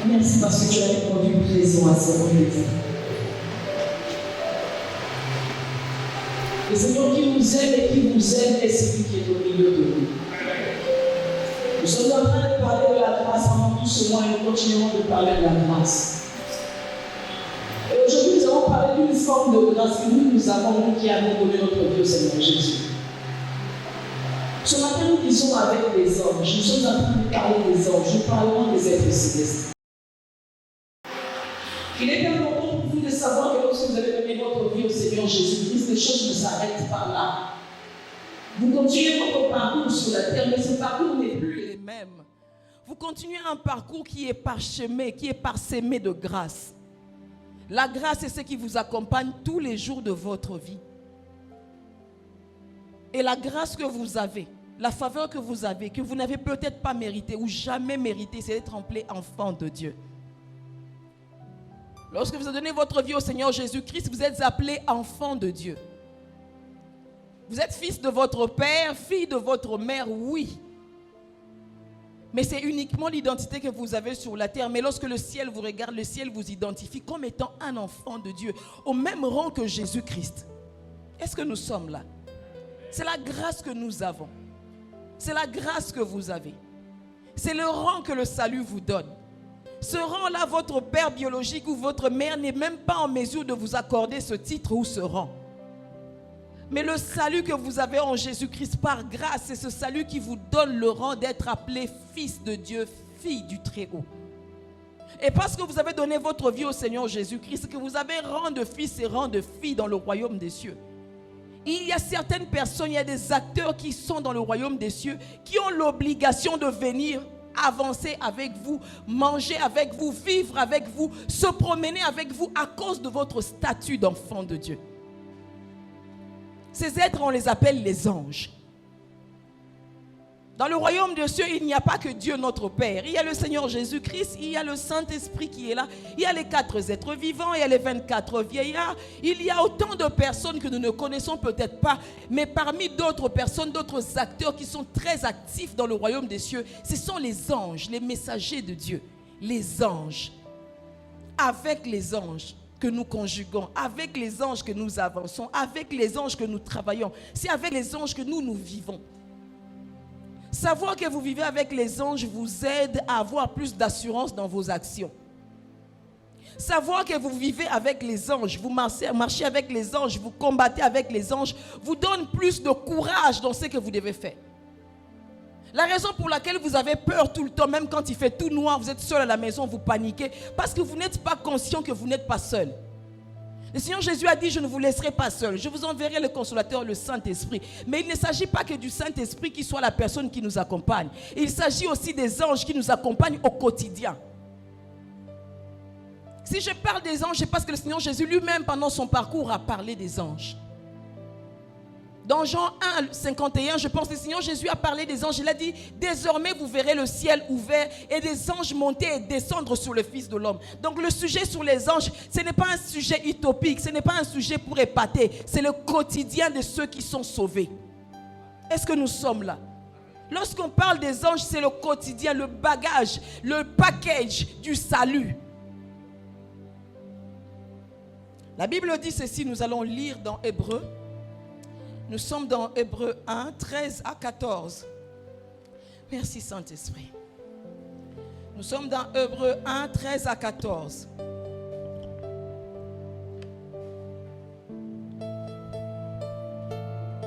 Merci parce que tu as répondu présent à ce moment. Le Seigneur qui nous aime et qui vous aime est celui qui est au milieu de nous. Nous sommes en train de parler de la grâce pendant tout ce mois et nous continuerons de parler de la grâce. Et aujourd'hui, nous allons parler d'une forme de grâce que nous avons, nous qui avons donné notre vie au Seigneur Jésus. Ce matin, nous disons avec les anges. Nous sommes en train de parler des anges. Nous parlerons des êtres célestes. Il est important pour vous de savoir que lorsque vous avez donné votre vie au Seigneur Jésus-Christ, les choses ne s'arrêtent pas là. Vous continuez votre parcours sur la terre, mais ce parcours n'est plus les mêmes. Vous continuez un parcours qui est parsemé, de grâce. La grâce est ce qui vous accompagne tous les jours de votre vie. Et la grâce que vous avez, la faveur que vous avez, que vous n'avez peut-être pas mérité ou jamais mérité, c'est d'être appelé enfant de Dieu. Lorsque vous avez donné votre vie au Seigneur Jésus-Christ, vous êtes appelé enfant de Dieu. Vous êtes fils de votre père, fille de votre mère, oui. Mais c'est uniquement l'identité que vous avez sur la terre. Mais lorsque le ciel vous regarde, le ciel vous identifie comme étant un enfant de Dieu, au même rang que Jésus-Christ. Est-ce que nous sommes là? C'est la grâce que nous avons. C'est la grâce que vous avez. C'est le rang que le salut vous donne. Ce rang-là, votre père biologique ou votre mère n'est même pas en mesure de vous accorder ce titre ou ce rang. Mais le salut que vous avez en Jésus-Christ par grâce, c'est ce salut qui vous donne le rang d'être appelé fils de Dieu, fille du Très-Haut. Et parce que vous avez donné votre vie au Seigneur Jésus-Christ, que vous avez rang de fils et rang de fille dans le royaume des cieux. Il y a certaines personnes, il y a des acteurs qui sont dans le royaume des cieux, qui ont l'obligation de venir avancer avec vous, manger avec vous, vivre avec vous, se promener avec vous à cause de votre statut d'enfant de Dieu. Ces êtres, on les appelle les anges. Dans le royaume des cieux, il n'y a pas que Dieu notre Père. Il y a le Seigneur Jésus-Christ, il y a le Saint-Esprit qui est là, il y a les 4 êtres vivants, il y a les 24 vieillards. Il y a autant de personnes que nous ne connaissons peut-être pas, mais parmi d'autres personnes, d'autres acteurs qui sont très actifs dans le royaume des cieux, ce sont les anges, les messagers de Dieu. Les anges. Avec les anges que nous conjuguons, avec les anges que nous avançons, avec les anges que nous travaillons, c'est avec les anges que nous vivons. Savoir que vous vivez avec les anges vous aide à avoir plus d'assurance dans vos actions. Savoir que vous vivez avec les anges, vous marchez avec les anges, vous combattez avec les anges, vous donne plus de courage dans ce que vous devez faire. La raison pour laquelle vous avez peur tout le temps, même quand il fait tout noir, vous êtes seul à la maison, vous paniquez, parce que vous n'êtes pas conscient que vous n'êtes pas seul. Le Seigneur Jésus a dit, je ne vous laisserai pas seul, je vous enverrai le consolateur, le Saint-Esprit. Mais il ne s'agit pas que du Saint-Esprit qui soit la personne qui nous accompagne. Il s'agit aussi des anges qui nous accompagnent au quotidien. Si je parle des anges, c'est parce que le Seigneur Jésus lui-même, pendant son parcours, a parlé des anges. Dans Jean 1, 51, je pense que le Seigneur Jésus a parlé des anges. Il a dit, désormais vous verrez le ciel ouvert et des anges monter et descendre sur le Fils de l'homme. Donc le sujet sur les anges, ce n'est pas un sujet utopique, ce n'est pas un sujet pour épater. C'est le quotidien de ceux qui sont sauvés. Est-ce que nous sommes là? Lorsqu'on parle des anges, c'est le quotidien, le bagage, le package du salut. La Bible dit ceci, nous allons lire dans Hébreux. Nous sommes dans Hébreux 1, 13 à 14. Merci Saint-Esprit. Nous sommes dans Hébreux 1, 13 à 14.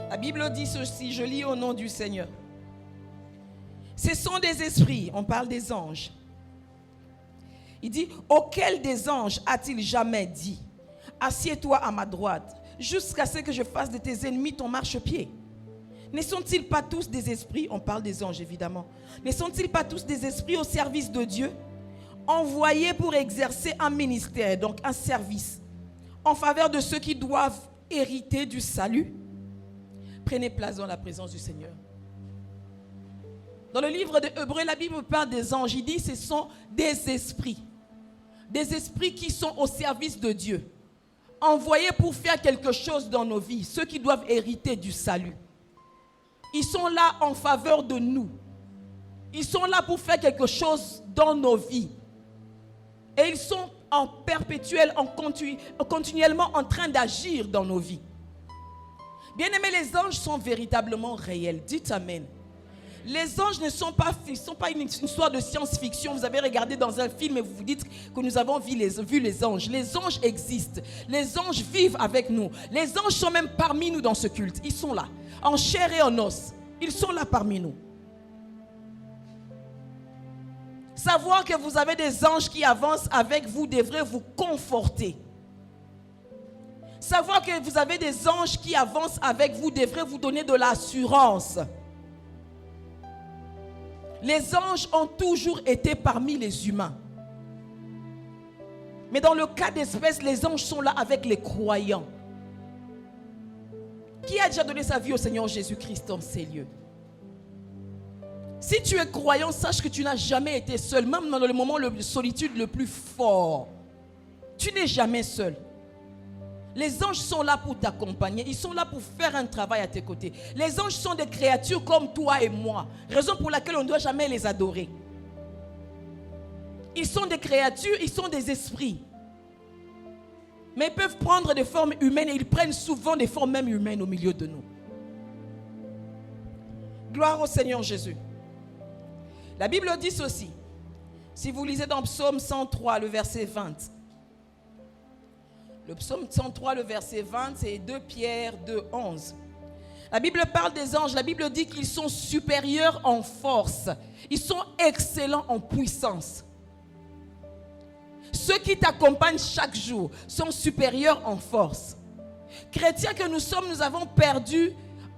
La Bible dit ceci, je lis au nom du Seigneur. Ce sont des esprits, on parle des anges. Il dit, auquel des anges a-t-il jamais dit, assieds-toi à ma droite, jusqu'à ce que je fasse de tes ennemis ton marchepied. Ne sont-ils pas tous des esprits, on parle des anges évidemment, ne sont-ils pas tous des esprits au service de Dieu, envoyés pour exercer un ministère, donc un service, en faveur de ceux qui doivent hériter du salut? Prenez place dans la présence du Seigneur. Dans le livre de Hébreux, la Bible parle des anges, il dit ce sont des esprits qui sont au service de Dieu, envoyés pour faire quelque chose dans nos vies, ceux qui doivent hériter du salut. Ils sont là en faveur de nous. Ils sont là pour faire quelque chose dans nos vies. Et ils sont en perpétuel, continuellement en train d'agir dans nos vies. Bien-aimés, les anges sont véritablement réels. Dites Amen. Les anges ne sont pas une histoire de science-fiction. Vous avez regardé dans un film et vous vous dites que nous avons vu les anges. Les anges existent. Les anges vivent avec nous. Les anges sont même parmi nous dans ce culte. Ils sont là, en chair et en os. Ils sont là parmi nous. Savoir que vous avez des anges qui avancent avec vous devrait vous conforter. Savoir que vous avez des anges qui avancent avec vous devrait vous donner de l'assurance. Les anges ont toujours été parmi les humains. Mais dans le cas d'espèce, les anges sont là avec les croyants. Qui a déjà donné sa vie au Seigneur Jésus-Christ dans ces lieux? Si tu es croyant, sache que tu n'as jamais été seul, même dans le moment de solitude le plus fort. Tu n'es jamais seul. Les anges sont là pour t'accompagner. Ils sont là pour faire un travail à tes côtés. Les anges sont des créatures comme toi et moi. Raison pour laquelle on ne doit jamais les adorer. Ils sont des créatures, ils sont des esprits. Mais ils peuvent prendre des formes humaines et ils prennent souvent des formes même humaines au milieu de nous. Gloire au Seigneur Jésus. La Bible dit ceci. Si vous lisez dans Psaume 103, le verset 20. Le psaume 103, le verset 20, c'est 2 Pierre 2, 11. La Bible parle des anges. La Bible dit qu'ils sont supérieurs en force. Ils sont excellents en puissance. Ceux qui t'accompagnent chaque jour sont supérieurs en force. Chrétiens que nous sommes, nous avons perdu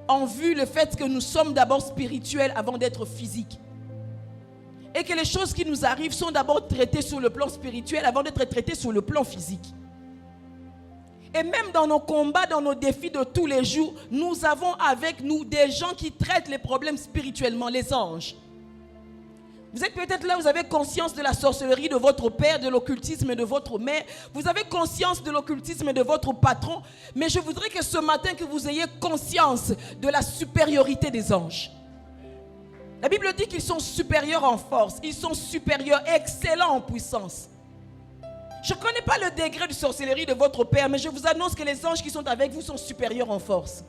en vue le fait que nous sommes d'abord spirituels avant d'être physiques. Et que les choses qui nous arrivent sont d'abord traitées sur le plan spirituel avant d'être traitées sur le plan physique. Et même dans nos combats, dans nos défis de tous les jours, nous avons avec nous des gens qui traitent les problèmes spirituellement, les anges. Vous êtes peut-être là, vous avez conscience de la sorcellerie de votre père, de l'occultisme de votre mère. Vous avez conscience de l'occultisme de votre patron. Mais je voudrais que ce matin, que vous ayez conscience de la supériorité des anges. La Bible dit qu'ils sont supérieurs en force. Ils sont supérieurs, excellents en puissance. Je ne connais pas le degré de sorcellerie de votre père, mais je vous annonce que les anges qui sont avec vous sont supérieurs en force.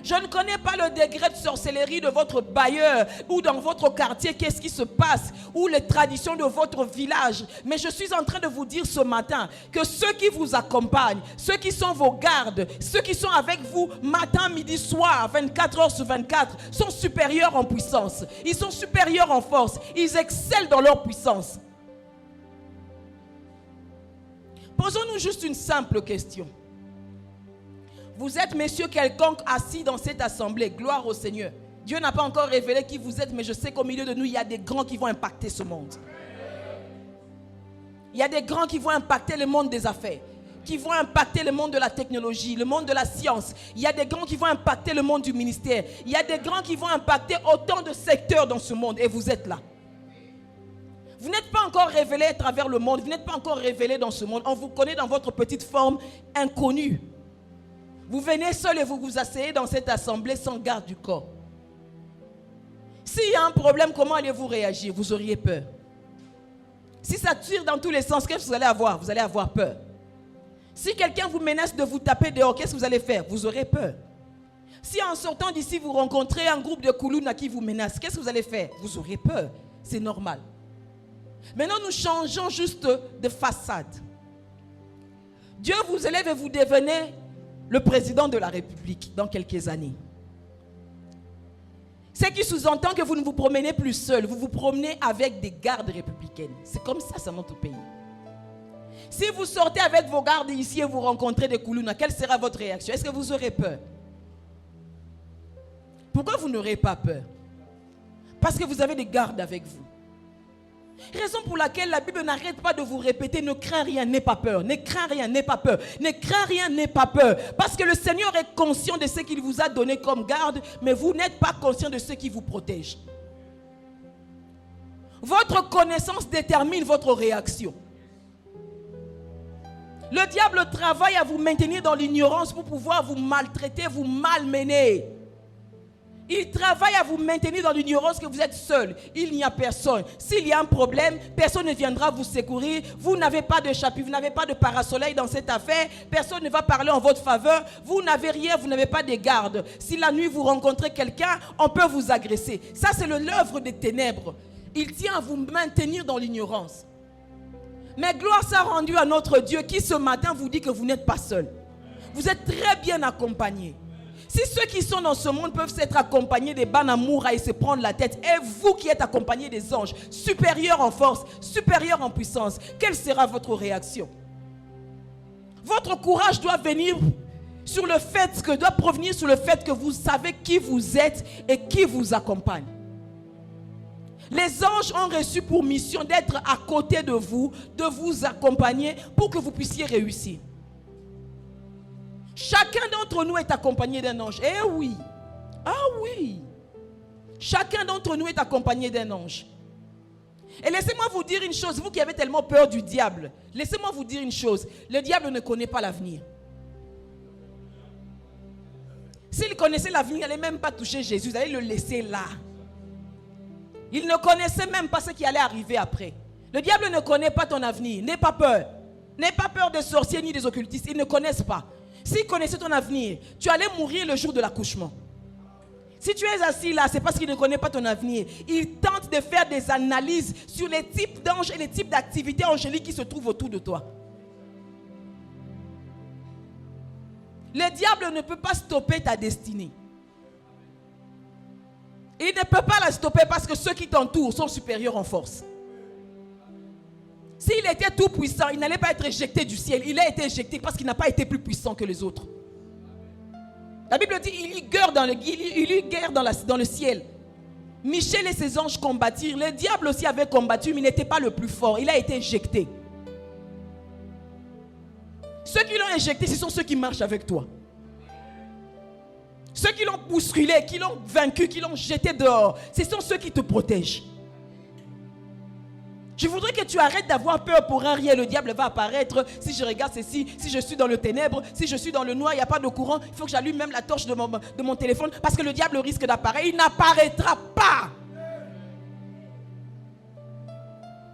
Je ne connais pas le degré de sorcellerie de votre bailleur ou dans votre quartier, qu'est-ce qui se passe, ou les traditions de votre village. Mais je suis en train de vous dire ce matin que ceux qui vous accompagnent, ceux qui sont vos gardes, ceux qui sont avec vous matin, midi, soir, 24 heures sur 24, sont supérieurs en puissance. Ils sont supérieurs en force. Ils excellent dans leur puissance. Posons-nous juste une simple question. Vous êtes, messieurs, quelconque assis dans cette assemblée. Gloire au Seigneur. Dieu n'a pas encore révélé qui vous êtes, mais je sais qu'au milieu de nous, il y a des grands qui vont impacter ce monde. Il y a des grands qui vont impacter le monde des affaires, qui vont impacter le monde de la technologie, le monde de la science. Il y a des grands qui vont impacter le monde du ministère. Il y a des grands qui vont impacter autant de secteurs dans ce monde. Et vous êtes là. Vous n'êtes pas encore révélé à travers le monde. Vous n'êtes pas encore révélé dans ce monde. On vous connaît dans votre petite forme inconnue. Vous venez seul et vous vous asseyez dans cette assemblée sans garde du corps. S'il y a un problème, comment allez-vous réagir? Vous auriez peur. Si ça tire dans tous les sens, qu'est-ce que vous allez avoir? Vous allez avoir peur. Si quelqu'un vous menace de vous taper dehors, qu'est-ce que vous allez faire? Vous aurez peur. Si en sortant d'ici, vous rencontrez un groupe de Koulouna qui vous menace, qu'est-ce que vous allez faire? Vous aurez peur. C'est normal. Maintenant, nous changeons juste de façade. Dieu vous élève et vous devenez le président de la République dans quelques années. Ce qui sous-entend que vous ne vous promenez plus seul, vous vous promenez avec des gardes républicaines. C'est comme ça dans notre pays. Si vous sortez avec vos gardes ici et vous rencontrez des Koulouna, quelle sera votre réaction? Est-ce que vous aurez peur? Pourquoi vous n'aurez pas peur? Parce que vous avez des gardes avec vous. Raison pour laquelle la Bible n'arrête pas de vous répéter: ne crains rien, n'aie pas peur. Ne crains rien, n'aie pas peur. Ne crains rien, n'aie pas peur. Parce que le Seigneur est conscient de ce qu'il vous a donné comme garde, mais vous n'êtes pas conscient de ce qui vous protège. Votre connaissance détermine votre réaction. Le diable travaille à vous maintenir dans l'ignorance pour pouvoir vous maltraiter, vous malmener. Il travaille à vous maintenir dans l'ignorance que vous êtes seul. Il n'y a personne. S'il y a un problème, personne ne viendra vous secourir. Vous n'avez pas de chapitre, vous n'avez pas de parasoleil dans cette affaire. Personne ne va parler en votre faveur. Vous n'avez rien, vous n'avez pas de garde. Si la nuit vous rencontrez quelqu'un, on peut vous agresser. Ça, c'est l'œuvre des ténèbres. Il tient à vous maintenir dans l'ignorance. Mais gloire soit rendue à notre Dieu qui ce matin vous dit que vous n'êtes pas seul. Vous êtes très bien accompagnés. Si ceux qui sont dans ce monde peuvent s'être accompagnés des Banamoura et se prendre la tête, et vous qui êtes accompagnés des anges, supérieurs en force, supérieurs en puissance, quelle sera votre réaction? Votre courage doit venir sur le fait que, doit provenir sur le fait que vous savez qui vous êtes et qui vous accompagne. Les anges ont reçu pour mission d'être à côté de vous accompagner pour que vous puissiez réussir. Chacun d'entre nous est accompagné d'un ange. Eh oui. Ah oui. Chacun d'entre nous est accompagné d'un ange. Et laissez-moi vous dire une chose, vous qui avez tellement peur du diable, laissez-moi vous dire une chose, le diable ne connaît pas l'avenir. S'il connaissait l'avenir, il n'allait même pas toucher Jésus, il allait le laisser là. Il ne connaissait même pas ce qui allait arriver après. Le diable ne connaît pas ton avenir, n'aie pas peur. N'aie pas peur des sorciers ni des occultistes, ils ne connaissent pas. S'ils connaissaient ton avenir, tu allais mourir le jour de l'accouchement. Si tu es assis là, c'est parce qu'il ne connaît pas ton avenir. Il tente de faire des analyses sur les types d'anges et les types d'activités angéliques qui se trouvent autour de toi. Le diable ne peut pas stopper ta destinée. Il ne peut pas la stopper parce que ceux qui t'entourent sont supérieurs en force. S'il était tout puissant, il n'allait pas être éjecté du ciel. Il a été éjecté parce qu'il n'a pas été plus puissant que les autres. La Bible dit il y guerre dans le ciel. Michel et ses anges combattirent. Le diable aussi avait combattu, mais il n'était pas le plus fort. Il a été éjecté. Ceux qui l'ont éjecté, ce sont ceux qui marchent avec toi. Ceux qui l'ont bousculé, qui l'ont vaincu, qui l'ont jeté dehors, ce sont ceux qui te protègent. Je voudrais que tu arrêtes d'avoir peur pour un rien. Le diable va apparaître. Si je regarde ceci, si je suis dans le ténèbre, si je suis dans le noir, il n'y a pas de courant, il faut que j'allume même la torche de mon téléphone parce que le diable risque d'apparaître. Il n'apparaîtra pas.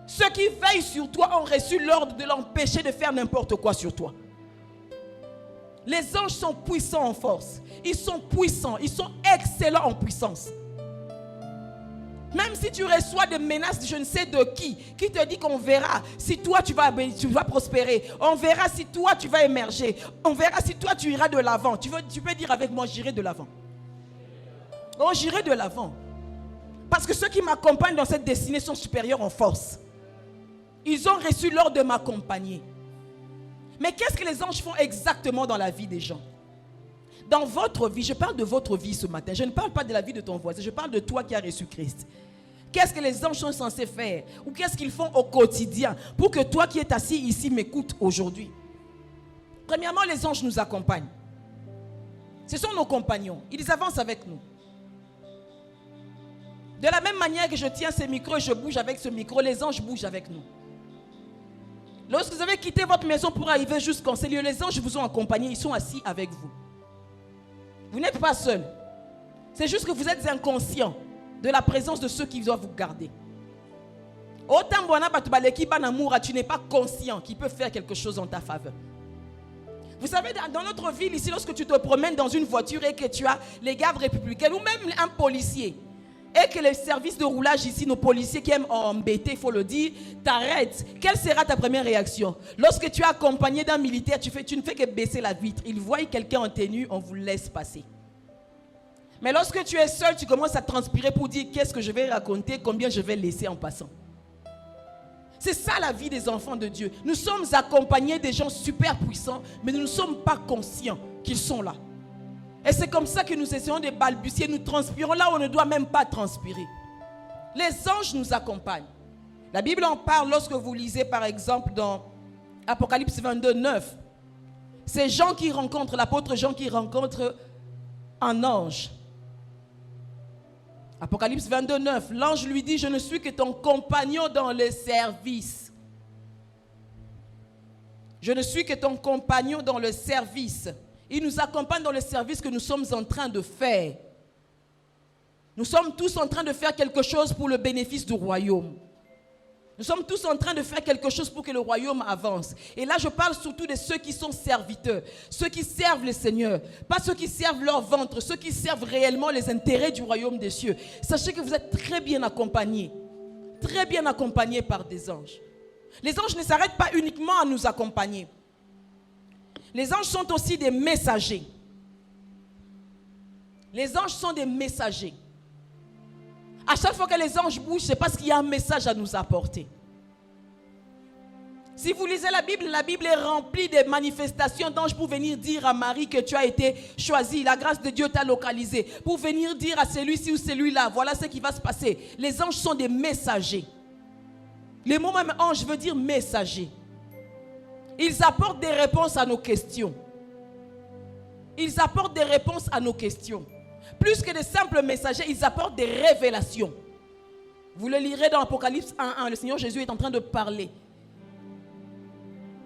Ceux qui veillent sur toi ont reçu l'ordre de l'empêcher de faire n'importe quoi sur toi. Les anges sont puissants en force. Ils sont puissants. Ils sont excellents en puissance. Même si tu reçois des menaces, je ne sais de qui te dit qu'on verra si toi tu vas prospérer. On verra si toi tu vas émerger. On verra si toi tu iras de l'avant. Tu peux dire avec moi, j'irai de l'avant. Oh, j'irai de l'avant. Parce que ceux qui m'accompagnent dans cette destinée sont supérieurs en force. Ils ont reçu l'ordre de m'accompagner. Mais qu'est-ce que les anges font exactement dans la vie des gens? Dans votre vie, je parle de votre vie ce matin. Je ne parle pas de la vie de ton voisin. Je parle de toi qui as reçu Christ. Qu'est-ce que les anges sont censés faire? Ou qu'est-ce qu'ils font au quotidien pour que toi qui es assis ici m'écoutes aujourd'hui? Premièrement, les anges nous accompagnent. Ce sont nos compagnons. Ils avancent avec nous. De la même manière que je tiens ce micro et je bouge avec ce micro, les anges bougent avec nous. Lorsque vous avez quitté votre maison pour arriver jusqu'en ce lieu, les anges vous ont accompagné. Ils sont assis avec vous. Vous n'êtes pas seul. C'est juste que vous êtes inconscient de la présence de ceux qui doivent vous garder. Tu n'es pas conscient qu'ils peuvent faire quelque chose en ta faveur. Vous savez, dans notre ville ici, lorsque tu te promènes dans une voiture et que tu as les gardes républicains ou même un policier et que les services de roulage ici, nos policiers qui aiment embêter, il faut le dire, t'arrêtent, quelle sera ta première réaction? Lorsque tu es accompagné d'un militaire, tu ne fais que baisser la vitre. Ils voient quelqu'un en tenue, on vous laisse passer. Mais lorsque tu es seul, tu commences à transpirer pour dire qu'est-ce que je vais raconter, combien je vais laisser en passant. C'est ça la vie des enfants de Dieu. Nous sommes accompagnés des gens super puissants, mais nous ne sommes pas conscients qu'ils sont là. Et c'est comme ça que nous essayons de balbutier, nous transpirons là où on ne doit même pas transpirer. Les anges nous accompagnent. La Bible en parle lorsque vous lisez par exemple dans Apocalypse 22, 9. C'est Jean qui rencontre, l'apôtre Jean qui rencontre un ange. Apocalypse 22, 9. L'ange lui dit, je ne suis que ton compagnon dans le service. Je ne suis que ton compagnon dans le service. Il nous accompagne dans le service que nous sommes en train de faire. Nous sommes tous en train de faire quelque chose pour le bénéfice du royaume. Nous sommes tous en train de faire quelque chose pour que le royaume avance. Et là, je parle surtout de ceux qui sont serviteurs, ceux qui servent le Seigneur, pas ceux qui servent leur ventre, ceux qui servent réellement les intérêts du royaume des cieux. Sachez que vous êtes très bien accompagnés par des anges. Les anges ne s'arrêtent pas uniquement à nous accompagner. Les anges sont aussi des messagers. Les anges sont des messagers. À chaque fois que les anges bougent, c'est parce qu'il y a un message à nous apporter. Si vous lisez la Bible est remplie de manifestations d'anges pour venir dire à Marie que tu as été choisie, la grâce de Dieu t'a localisé, pour venir dire à celui-ci ou celui-là, voilà ce qui va se passer. Les anges sont des messagers. Le mot même ange veut dire messager. Ils apportent des réponses à nos questions. Ils apportent des réponses à nos questions. Plus que de simples messagers, ils apportent des révélations. Vous le lirez dans Apocalypse 1:1. Le Seigneur Jésus est en train de parler.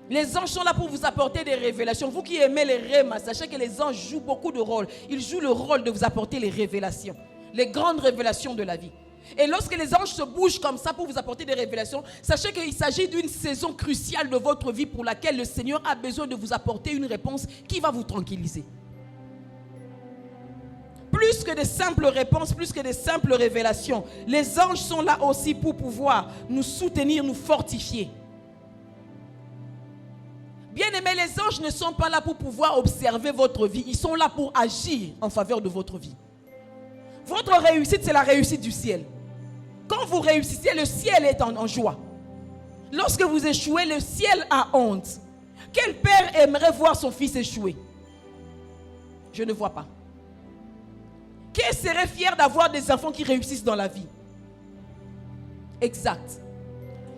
Les anges sont là pour vous apporter des révélations. Vous qui aimez les rêves, sachez que les anges jouent beaucoup de rôles. Ils jouent le rôle de vous apporter les révélations. Les grandes révélations de la vie. Et lorsque les anges se bougent comme ça pour vous apporter des révélations, sachez qu'il s'agit d'une saison cruciale de votre vie pour laquelle le Seigneur a besoin de vous apporter une réponse qui va vous tranquilliser. Plus que de simples réponses, plus que de simples révélations, les anges sont là aussi pour pouvoir nous soutenir, nous fortifier. Bien aimés, les anges ne sont pas là pour pouvoir observer votre vie. Ils sont là pour agir en faveur de votre vie. Votre réussite, c'est la réussite du ciel. Quand vous réussissez, le ciel est en joie. Lorsque vous échouez, le ciel a honte. Quel père aimerait voir son fils échouer? Je ne vois pas. Qui serait fier d'avoir des enfants qui réussissent dans la vie? Exact.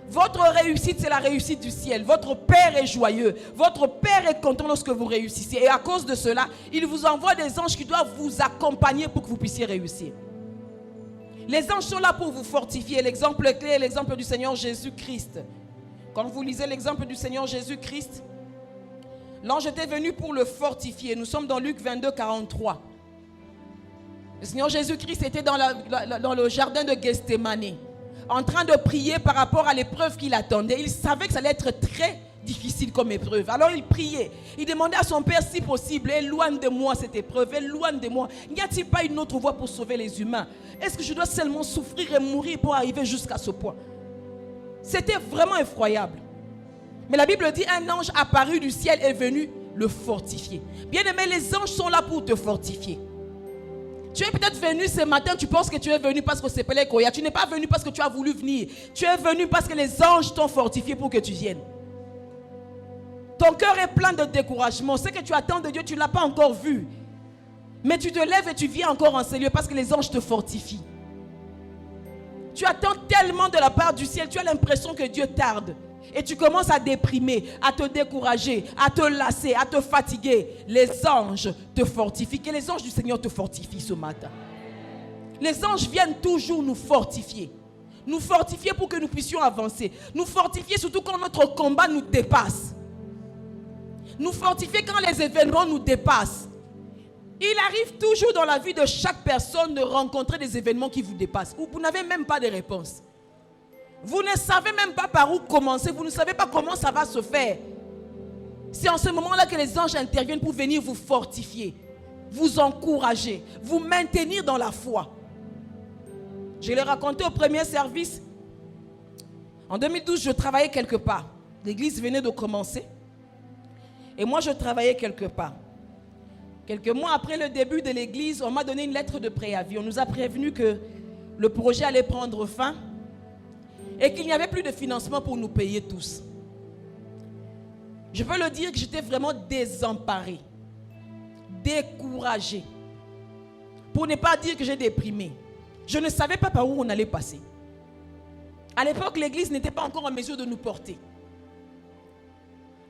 Votre réussite, c'est la réussite du ciel. Votre Père est joyeux. Votre Père est content lorsque vous réussissez. Et à cause de cela, il vous envoie des anges qui doivent vous accompagner pour que vous puissiez réussir. Les anges sont là pour vous fortifier. L'exemple clé est l'exemple du Seigneur Jésus-Christ. Quand vous lisez l'exemple du Seigneur Jésus-Christ, l'ange était venu pour le fortifier. Nous sommes dans Luc 22, 43. Le Seigneur Jésus-Christ était dans le jardin de Gethsémani, en train de prier par rapport à l'épreuve qu'il attendait. Il savait que ça allait être très difficile comme épreuve. Alors il priait. Il demandait à son Père, si possible, éloigne de moi cette épreuve, éloigne de moi. N'y a-t-il pas une autre voie pour sauver les humains? Est-ce que je dois seulement souffrir et mourir pour arriver jusqu'à ce point? C'était vraiment effroyable. Mais la Bible dit, un ange apparu du ciel est venu le fortifier. Bien aimé, les anges sont là pour te fortifier. Tu es peut-être venu ce matin, tu penses que tu es venu parce que c'est Pelé Koya. Tu n'es pas venu parce que tu as voulu venir. Tu es venu parce que les anges t'ont fortifié pour que tu viennes. Ton cœur est plein de découragement. Ce que tu attends de Dieu, tu ne l'as pas encore vu. Mais tu te lèves et tu viens encore en ce lieu parce que les anges te fortifient. Tu attends tellement de la part du ciel, tu as l'impression que Dieu tarde. Et tu commences à déprimer, à te décourager, à te lasser, à te fatiguer. Les anges te fortifient. Que les anges du Seigneur te fortifient ce matin. Les anges viennent toujours nous fortifier. Nous fortifier pour que nous puissions avancer. Nous fortifier surtout quand notre combat nous dépasse. Nous fortifier quand les événements nous dépassent. Il arrive toujours dans la vie de chaque personne de rencontrer des événements qui vous dépassent. Où vous n'avez même pas de réponse. Vous ne savez même pas par où commencer. Vous ne savez pas comment ça va se faire. C'est en ce moment-là que les anges interviennent pour venir vous fortifier, vous encourager, vous maintenir dans la foi. Je l'ai raconté au premier service. En 2012, je travaillais quelque part. L'église venait de commencer. Et moi, je travaillais quelque part. Quelques mois après le début de l'église, on m'a donné une lettre de préavis. On nous a prévenu que le projet allait prendre fin et qu'il n'y avait plus de financement pour nous payer tous. Je peux le dire que j'étais vraiment désemparé, découragé, pour ne pas dire que j'ai déprimé. Je ne savais pas par où on allait passer. À l'époque, l'église n'était pas encore en mesure de nous porter.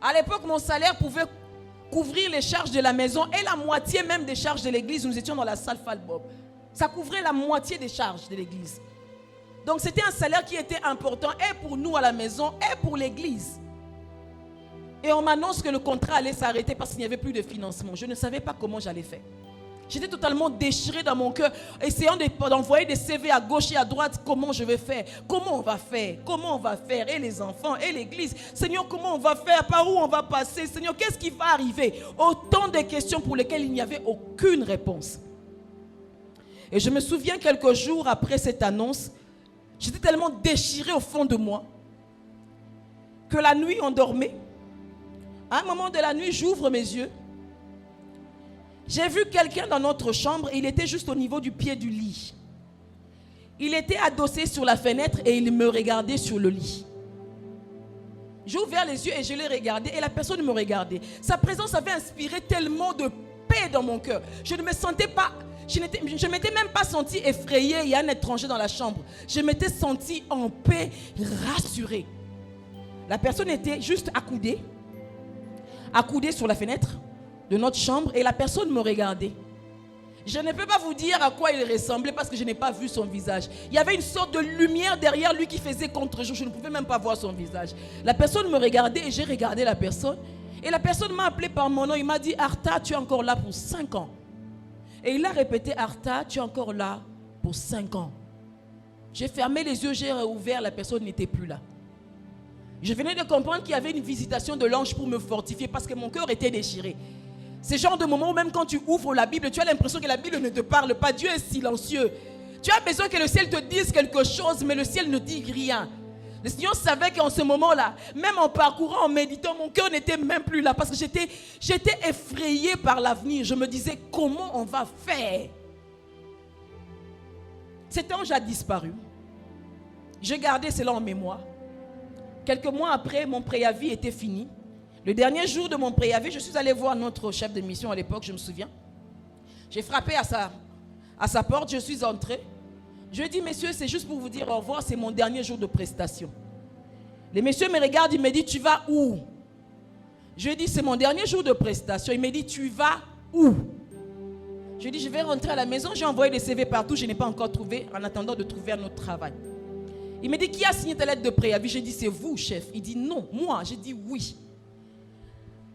À l'époque, mon salaire pouvait couvrir les charges de la maison et la moitié même des charges de l'église. Nous étions dans la salle Falbob. Ça couvrait la moitié des charges de l'église. Donc c'était un salaire qui était important et pour nous à la maison et pour l'église. Et on m'annonce que le contrat allait s'arrêter parce qu'il n'y avait plus de financement. Je ne savais pas comment j'allais faire. J'étais totalement déchirée dans mon cœur, essayant d'envoyer des CV à gauche et à droite. Comment je vais faire? Comment on va faire? Comment on va faire? Et les enfants, et l'église. Seigneur, comment on va faire? Par où on va passer? Seigneur, qu'est-ce qui va arriver? Autant de questions pour lesquelles il n'y avait aucune réponse. Et je me souviens quelques jours après cette annonce, j'étais tellement déchirée au fond de moi que la nuit, on dormait. À un moment de la nuit, j'ouvre mes yeux. J'ai vu quelqu'un dans notre chambre, il était juste au niveau du pied du lit. Il était adossé sur la fenêtre et il me regardait sur le lit. J'ai ouvert les yeux et je l'ai regardé et la personne me regardait. Sa présence avait inspiré tellement de paix dans mon cœur. Je ne me sentais pas, je ne m'étais même pas sentie effrayée, il y a un étranger dans la chambre. Je m'étais sentie en paix, rassurée. La personne était juste accoudée sur la fenêtre de notre chambre et la personne me regardait. Je ne peux pas vous dire à quoi il ressemblait parce que je n'ai pas vu son visage. Il y avait une sorte de lumière derrière lui qui faisait contre-jour. Je ne pouvais même pas voir son visage. La personne me regardait et j'ai regardé la personne. Et la personne m'a appelé par mon nom. Il m'a dit, Arta, tu es encore là pour 5 ans. Et il a répété, Arta, tu es encore là pour 5 ans. J'ai fermé les yeux, j'ai réouvert, la personne n'était plus là. Je venais de comprendre qu'il y avait une visitation de l'ange pour me fortifier parce que mon cœur était déchiré. C'est le genre de moment où même quand tu ouvres la Bible, tu as l'impression que la Bible ne te parle pas. Dieu est silencieux. Tu as besoin que le ciel te dise quelque chose, mais le ciel ne dit rien. Le Seigneur savait qu'en ce moment-là, même en parcourant, en méditant, mon cœur n'était même plus là parce que j'étais effrayée par l'avenir. Je me disais, comment on va faire? Cet ange a disparu. J'ai gardé cela en mémoire. Quelques mois après, mon préavis était fini. Le dernier jour de mon préavis, je suis allé voir notre chef de mission à l'époque, je me souviens. J'ai frappé à sa porte, je suis entré. Je lui ai dit, messieurs, c'est juste pour vous dire au revoir, c'est mon dernier jour de prestation. Le monsieur me regarde, il me dit, tu vas où? Je lui ai dit, c'est mon dernier jour de prestation. Il me dit, tu vas où? Je lui ai dit, je vais rentrer à la maison, j'ai envoyé des CV partout, je n'ai pas encore trouvé, en attendant de trouver un autre travail. Il me dit, qui a signé ta lettre de préavis? J'ai dit, c'est vous, chef. Il dit, non, moi. J'ai dit, oui.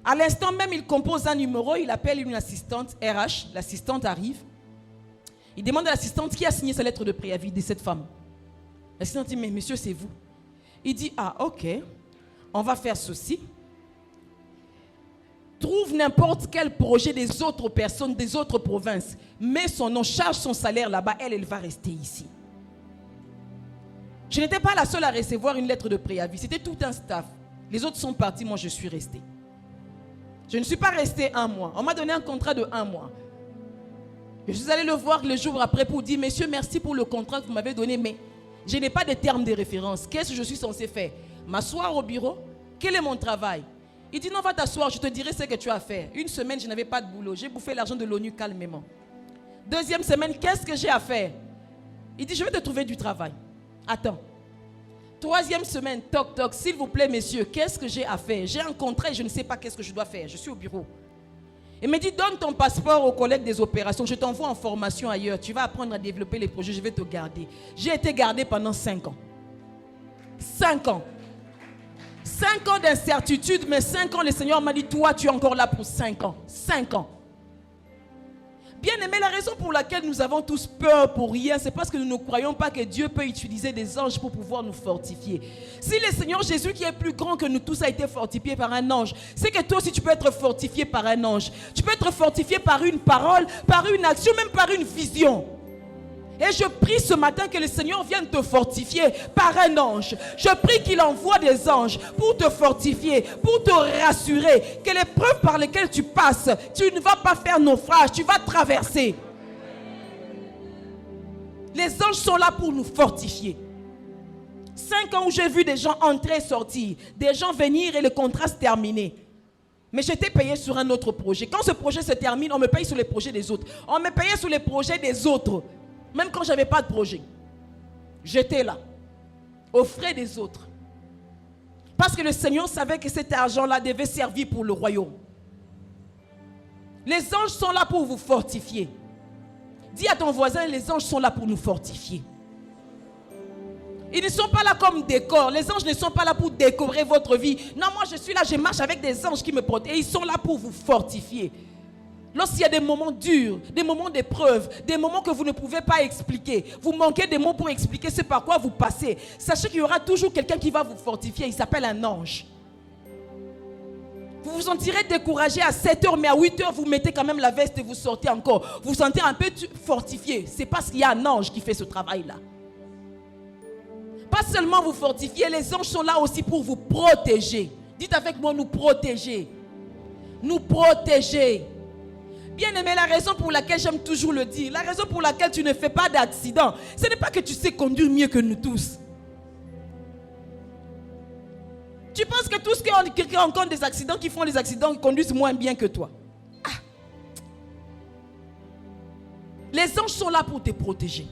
À l'instant même, il compose un numéro, il appelle une assistante RH, l'assistante arrive. Il demande à l'assistante qui a signé sa lettre de préavis de cette femme. L'assistante dit, mais monsieur, c'est vous. Il dit, ah, ok, on va faire ceci. Trouve n'importe quel projet des autres personnes, des autres provinces. Mets son nom, charge son salaire là-bas, elle va rester ici. Je n'étais pas la seule à recevoir une lettre de préavis, c'était tout un staff. Les autres sont partis, moi je suis restée. Je ne suis pas restée 1 mois. On m'a donné un contrat de 1 mois. Je suis allée le voir le jour après pour dire, monsieur, merci pour le contrat que vous m'avez donné, mais je n'ai pas de termes de référence. Qu'est-ce que je suis censé faire? M'asseoir au bureau? Quel est mon travail? Il dit, non, va t'asseoir, je te dirai ce que tu as à faire. 1 semaine, je n'avais pas de boulot. J'ai bouffé l'argent de l'ONU calmement. 2e semaine, qu'est-ce que j'ai à faire? Il dit, je vais te trouver du travail. Attends. 3e semaine, toc toc, s'il vous plaît messieurs, qu'est-ce que j'ai à faire? J'ai un contrat et je ne sais pas qu'est-ce que je dois faire. Je suis au bureau. Il me dit, donne ton passeport aux collègues des opérations, je t'envoie en formation ailleurs. Tu vas apprendre à développer les projets, je vais te garder. J'ai été gardé pendant 5 ans. 5 ans. 5 ans d'incertitude, mais 5 ans, le Seigneur m'a dit, toi tu es encore là pour 5 ans. 5 ans. Bien aimé, la raison pour laquelle nous avons tous peur pour rien, c'est parce que nous ne croyons pas que Dieu peut utiliser des anges pour pouvoir nous fortifier. Si le Seigneur Jésus, qui est plus grand que nous tous, a été fortifié par un ange, c'est que toi aussi tu peux être fortifié par un ange. Tu peux être fortifié par une parole, par une action, même par une vision. Et je prie ce matin que le Seigneur vienne te fortifier par un ange. Je prie qu'il envoie des anges pour te fortifier, pour te rassurer que l'épreuve par laquelle tu passes, tu ne vas pas faire naufrage, tu vas traverser. Les anges sont là pour nous fortifier. 5 ans où j'ai vu des gens entrer et sortir, des gens venir et le contrat se terminer. Mais j'étais payé sur un autre projet. Quand ce projet se termine, on me paye sur les projets des autres. On me payait sur les projets des autres. Même quand je n'avais pas de projet, j'étais là, aux frais des autres. Parce que le Seigneur savait que cet argent-là devait servir pour le royaume. Les anges sont là pour vous fortifier. Dis à ton voisin, les anges sont là pour nous fortifier. Ils ne sont pas là comme décor. Les anges ne sont pas là pour décorer votre vie. Non, moi je suis là, je marche avec des anges qui me protègent. Et ils sont là pour vous fortifier. Lorsqu'il y a des moments durs, des moments d'épreuve, des moments que vous ne pouvez pas expliquer, vous manquez des mots pour expliquer ce par quoi vous passez, sachez qu'il y aura toujours quelqu'un qui va vous fortifier. Il s'appelle un ange. Vous vous sentirez découragé à 7 heures, mais à 8 heures, vous mettez quand même la veste et vous sortez encore. Vous vous sentez un peu fortifié. C'est parce qu'il y a un ange qui fait ce travail-là. Pas seulement vous fortifier, les anges sont là aussi pour vous protéger. Dites avec moi, nous protéger. Nous protéger. Bien aimé, la raison pour laquelle j'aime toujours le dire, la raison pour laquelle tu ne fais pas d'accident, ce n'est pas que tu sais conduire mieux que nous tous. Tu penses que tous ceux qui rencontrent des accidents, qui font des accidents, conduisent moins bien que toi. Ah. Les anges sont là pour te protéger.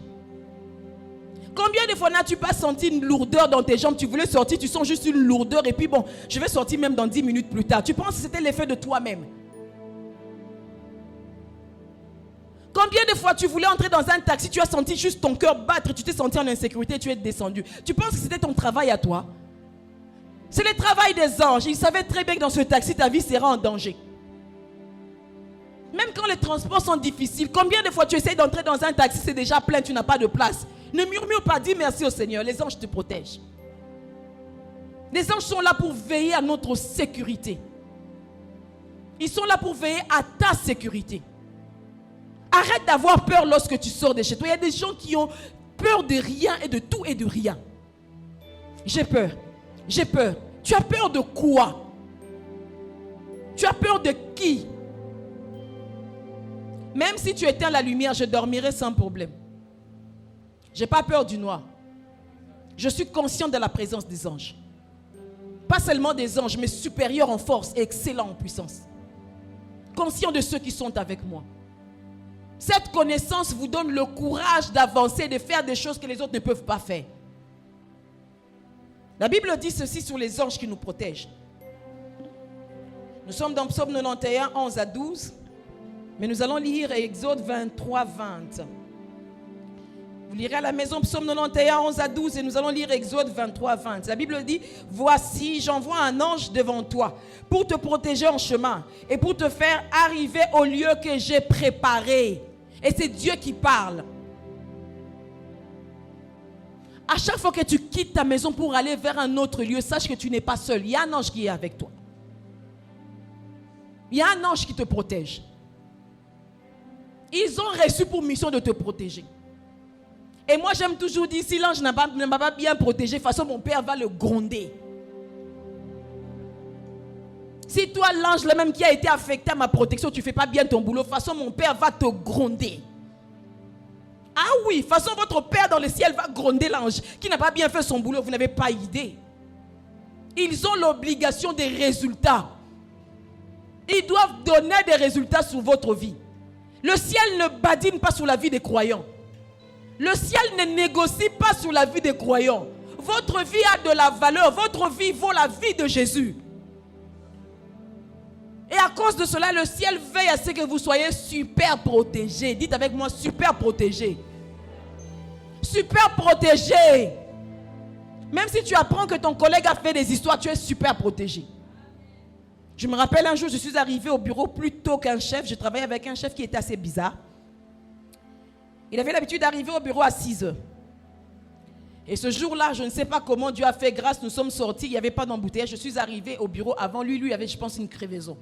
Combien de fois n'as-tu pas senti une lourdeur dans tes jambes? Tu voulais sortir, tu sens juste une lourdeur et puis bon, je vais sortir même dans 10 minutes plus tard. Tu penses que c'était l'effet de toi-même? Combien de fois tu voulais entrer dans un taxi, tu as senti juste ton cœur battre, tu t'es senti en insécurité, tu es descendu. Tu penses que c'était ton travail à toi? C'est le travail des anges. Ils savaient très bien que dans ce taxi, ta vie sera en danger. Même quand les transports sont difficiles, combien de fois tu essaies d'entrer dans un taxi, c'est déjà plein, tu n'as pas de place. Ne murmure pas, dis merci au Seigneur. Les anges te protègent. Les anges sont là pour veiller à notre sécurité. Ils sont là pour veiller à ta sécurité. Arrête d'avoir peur lorsque tu sors de chez toi. Il y a des gens qui ont peur de rien et de tout et de rien. J'ai peur. J'ai peur. Tu as peur de quoi? Tu as peur de qui? Même si tu éteins la lumière, je dormirai sans problème. Je n'ai pas peur du noir. Je suis conscient de la présence des anges. Pas seulement des anges, mais supérieurs en force et excellents en puissance. Conscient de ceux qui sont avec moi. Cette connaissance vous donne le courage d'avancer, de faire des choses que les autres ne peuvent pas faire. La Bible dit ceci sur les anges qui nous protègent. Nous sommes dans Psaume 91, 11 à 12. Mais nous allons lire Exode 23, 20. Vous lirez à la maison Psaume 91, 11 à 12 et nous allons lire Exode 23, 20. La Bible dit, « Voici, j'envoie un ange devant toi pour te protéger en chemin et pour te faire arriver au lieu que j'ai préparé. » Et c'est Dieu qui parle. À chaque fois que tu quittes ta maison pour aller vers un autre lieu, sache que tu n'es pas seul. Il y a un ange qui est avec toi. Il y a un ange qui te protège. Ils ont reçu pour mission de te protéger. Et moi, j'aime toujours dire, si l'ange ne m'a pas bien protégé, de toute façon, mon père va le gronder. Si toi, l'ange, le même qui a été affecté à ma protection, tu ne fais pas bien ton boulot, de toute façon, mon père va te gronder. Ah oui, de toute façon, votre père dans le ciel va gronder l'ange qui n'a pas bien fait son boulot, vous n'avez pas idée. Ils ont l'obligation des résultats. Ils doivent donner des résultats sur votre vie. Le ciel ne badine pas sur la vie des croyants. Le ciel ne négocie pas sur la vie des croyants. Votre vie a de la valeur. Votre vie vaut la vie de Jésus. Et à cause de cela, le ciel veille à ce que vous soyez super protégés. Dites avec moi, super protégés. Super protégés. Même si tu apprends que ton collègue a fait des histoires, tu es super protégé. Je me rappelle un jour, je suis arrivé au bureau plus tôt qu'un chef. Je travaillais avec un chef qui était assez bizarre. Il avait l'habitude d'arriver au bureau à 6 heures. Et ce jour-là, je ne sais pas comment Dieu a fait grâce, nous sommes sortis, il n'y avait pas d'embouteillage. Je suis arrivé au bureau avant lui, lui avait, je pense, une crevaison.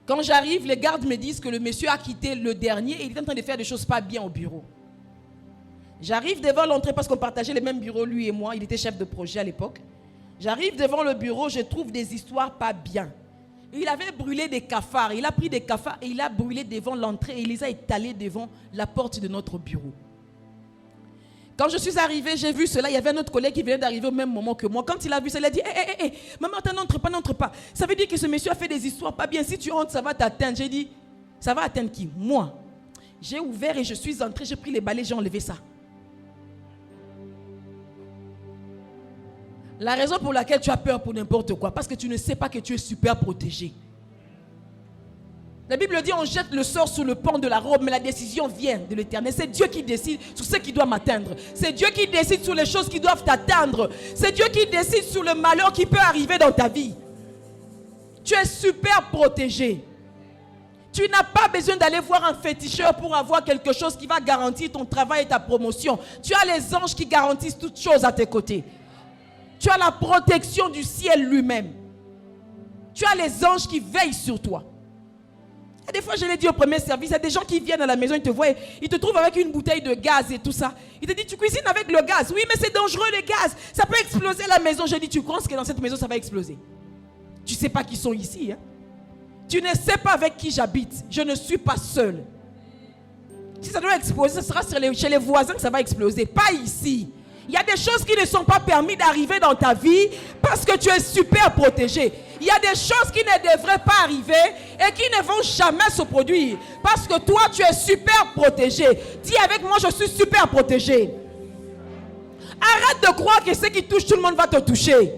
Quand j'arrive, les gardes me disent que le monsieur a quitté le dernier et il est en train de faire des choses pas bien au bureau. J'arrive devant l'entrée parce qu'on partageait les mêmes bureaux, lui et moi. Il était chef de projet à l'époque. J'arrive devant le bureau, je trouve des histoires pas bien. Il avait brûlé des cafards. Il a pris des cafards et il a brûlé devant l'entrée et il les a étalés devant la porte de notre bureau. Quand je suis arrivé, j'ai vu cela. Il y avait un autre collègue qui venait d'arriver au même moment que moi. Quand il a vu ça, il a dit hé, maman, n'entre pas, n'entre pas. Ça veut dire que ce monsieur a fait des histoires pas bien. Si tu entres, ça va t'atteindre. J'ai dit, ça va atteindre qui? Moi. J'ai ouvert et je suis entré, j'ai pris les balais, j'ai enlevé ça. La raison pour laquelle tu as peur pour n'importe quoi, parce que tu ne sais pas que tu es super protégé. La Bible dit on jette le sort sous le pan de la robe, mais la décision vient de l'Éternel. C'est Dieu qui décide sur ce qui doit m'atteindre. C'est Dieu qui décide sur les choses qui doivent t'atteindre. C'est Dieu qui décide sur le malheur qui peut arriver dans ta vie. Tu es super protégé. Tu n'as pas besoin d'aller voir un féticheur pour avoir quelque chose qui va garantir ton travail et ta promotion. Tu as les anges qui garantissent toutes choses à tes côtés. Tu as la protection du ciel lui-même. Tu as les anges qui veillent sur toi. Et des fois, je l'ai dit au premier service, il y a des gens qui viennent à la maison, ils te voient, ils te trouvent avec une bouteille de gaz et tout ça. Ils te disent, tu cuisines avec le gaz. Oui, mais c'est dangereux le gaz. Ça peut exploser la maison. Je dis, tu penses que dans cette maison, ça va exploser? Tu ne sais pas qui sont ici, hein? Tu ne sais pas avec qui j'habite. Je ne suis pas seul. Si ça doit exploser, ce sera chez les voisins que ça va exploser. Pas ici. Il y a des choses qui ne sont pas permises d'arriver dans ta vie parce que tu es super protégé. Il y a des choses qui ne devraient pas arriver et qui ne vont jamais se produire parce que toi, tu es super protégé. Dis avec moi, je suis super protégé. Arrête de croire que ce qui touche tout le monde va te toucher.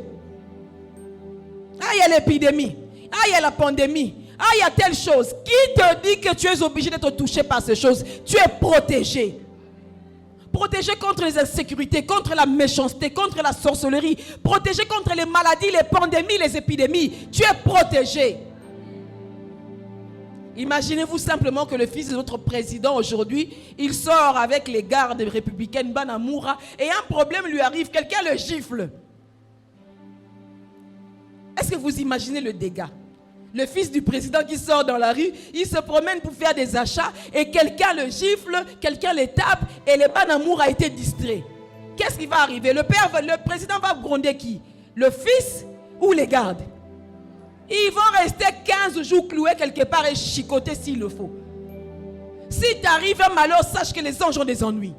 Ah, il y a l'épidémie. Ah, il y a la pandémie. Ah, il y a telle chose. Qui te dit que tu es obligé d'être touché par ces choses? Tu es protégé. Protégé contre les insécurités, contre la méchanceté, contre la sorcellerie. Protégé contre les maladies, les pandémies, les épidémies. Tu es protégé. Imaginez-vous simplement que le fils de notre président aujourd'hui, il sort avec les gardes républicaines Banamoura et un problème lui arrive, quelqu'un le gifle. Est-ce que vous imaginez le dégât? Le fils du président qui sort dans la rue, il se promène pour faire des achats et quelqu'un le gifle, quelqu'un le tape et le Banamour a été distrait. Qu'est-ce qui va arriver? Le président va gronder qui? Le fils ou les gardes? Ils vont rester 15 jours cloués quelque part et chicoter s'il le faut. Si t'arrive un malheur, sache que les anges ont des ennuis.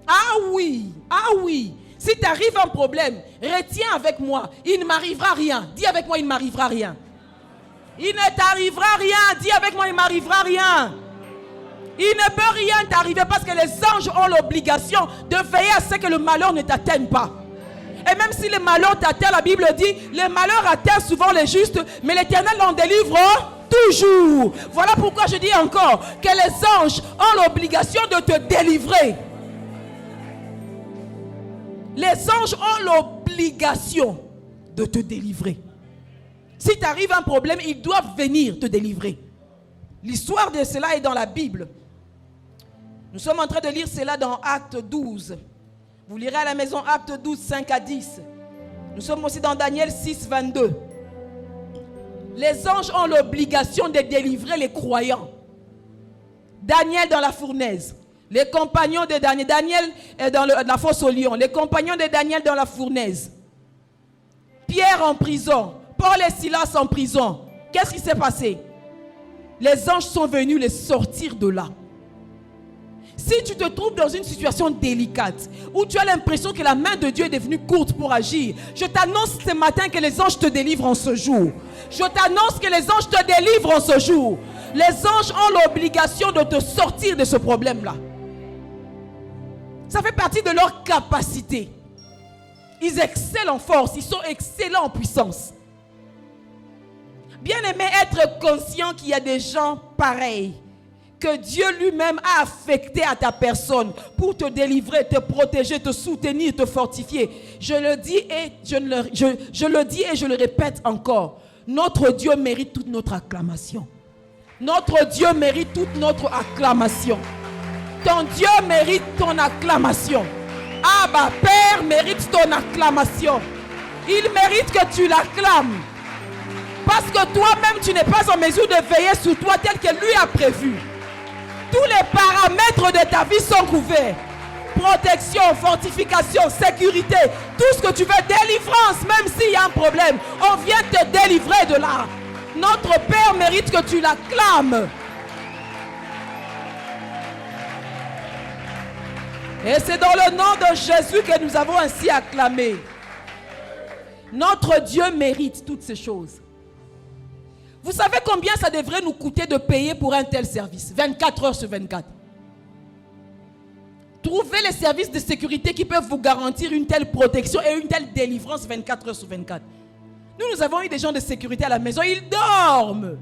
Ah oui, ah oui. Si t'arrive un problème, retiens avec moi, il ne m'arrivera rien. Dis avec moi, il ne m'arrivera rien. Il ne t'arrivera rien. Dis avec moi, il ne m'arrivera rien. Il ne peut rien t'arriver parce que les anges ont l'obligation de veiller à ce que le malheur ne t'atteigne pas. Et même si le malheur t'atteint, la Bible dit, le malheur atteint souvent les justes, mais l'Éternel en délivre toujours. Voilà pourquoi je dis encore que les anges ont l'obligation de te délivrer. Les anges ont l'obligation de te délivrer. Si t'arrive un problème, ils doivent venir te délivrer. L'histoire de cela est dans la Bible. Nous sommes en train de lire cela dans Acte 12. Vous lirez à la maison Acte 12, 5 à 10. Nous sommes aussi dans Daniel 6, 22. Les anges ont l'obligation de délivrer les croyants. Daniel dans la fournaise. Les compagnons de Daniel. Daniel est dans la fosse au lion. Les compagnons de Daniel dans la fournaise. Pierre en prison. Paul et Silas en prison. Qu'est-ce qui s'est passé? Les anges sont venus les sortir de là. Si tu te trouves dans une situation délicate, où tu as l'impression que la main de Dieu est devenue courte pour agir, je t'annonce ce matin que les anges te délivrent en ce jour. Je t'annonce que les anges te délivrent en ce jour. Les anges ont l'obligation de te sortir de ce problème-là. Ça fait partie de leur capacité. Ils excellent en force, ils sont excellents en puissance. Bien aimé, être conscient qu'il y a des gens pareils que Dieu lui-même a affectés à ta personne pour te délivrer, te protéger, te soutenir, te fortifier. Je le dis et je le répète encore. Notre Dieu mérite toute notre acclamation. Notre Dieu mérite toute notre acclamation. Ton Dieu mérite ton acclamation. Abba, Père mérite ton acclamation. Il mérite que tu l'acclames. Parce que toi-même, tu n'es pas en mesure de veiller sur toi tel que lui a prévu. Tous les paramètres de ta vie sont couverts. Protection, fortification, sécurité, tout ce que tu veux, délivrance, même s'il y a un problème, on vient te délivrer de là. Notre Père mérite que tu l'acclames. Et c'est dans le nom de Jésus que nous avons ainsi acclamé. Notre Dieu mérite toutes ces choses. Vous savez combien ça devrait nous coûter de payer pour un tel service? 24 heures sur 24. Trouvez les services de sécurité qui peuvent vous garantir une telle protection et une telle délivrance 24 heures sur 24. Nous avons eu des gens de sécurité à la maison, ils dorment.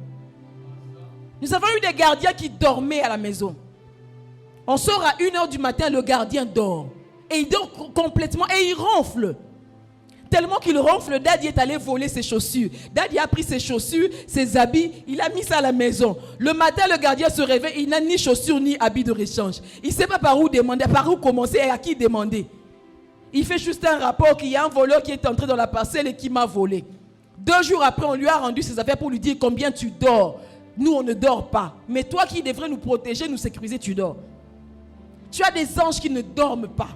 Nous avons eu des gardiens qui dormaient à la maison. On sort à 1h du matin, le gardien dort. Et il dort complètement et il ronfle. Tellement qu'il ronfle, Daddy est allé voler ses chaussures. Daddy a pris ses chaussures, ses habits, il a mis ça à la maison. Le matin, le gardien se réveille, il n'a ni chaussures ni habits de rechange. Il ne sait pas par où demander, par où commencer et à qui demander. Il fait juste un rapport qu'il y a un voleur qui est entré dans la parcelle et qui m'a volé. 2 jours après, on lui a rendu ses affaires pour lui dire combien tu dors. Nous, on ne dort pas. Mais toi qui devrais nous protéger, nous sécuriser, tu dors. Tu as des anges qui ne dorment pas.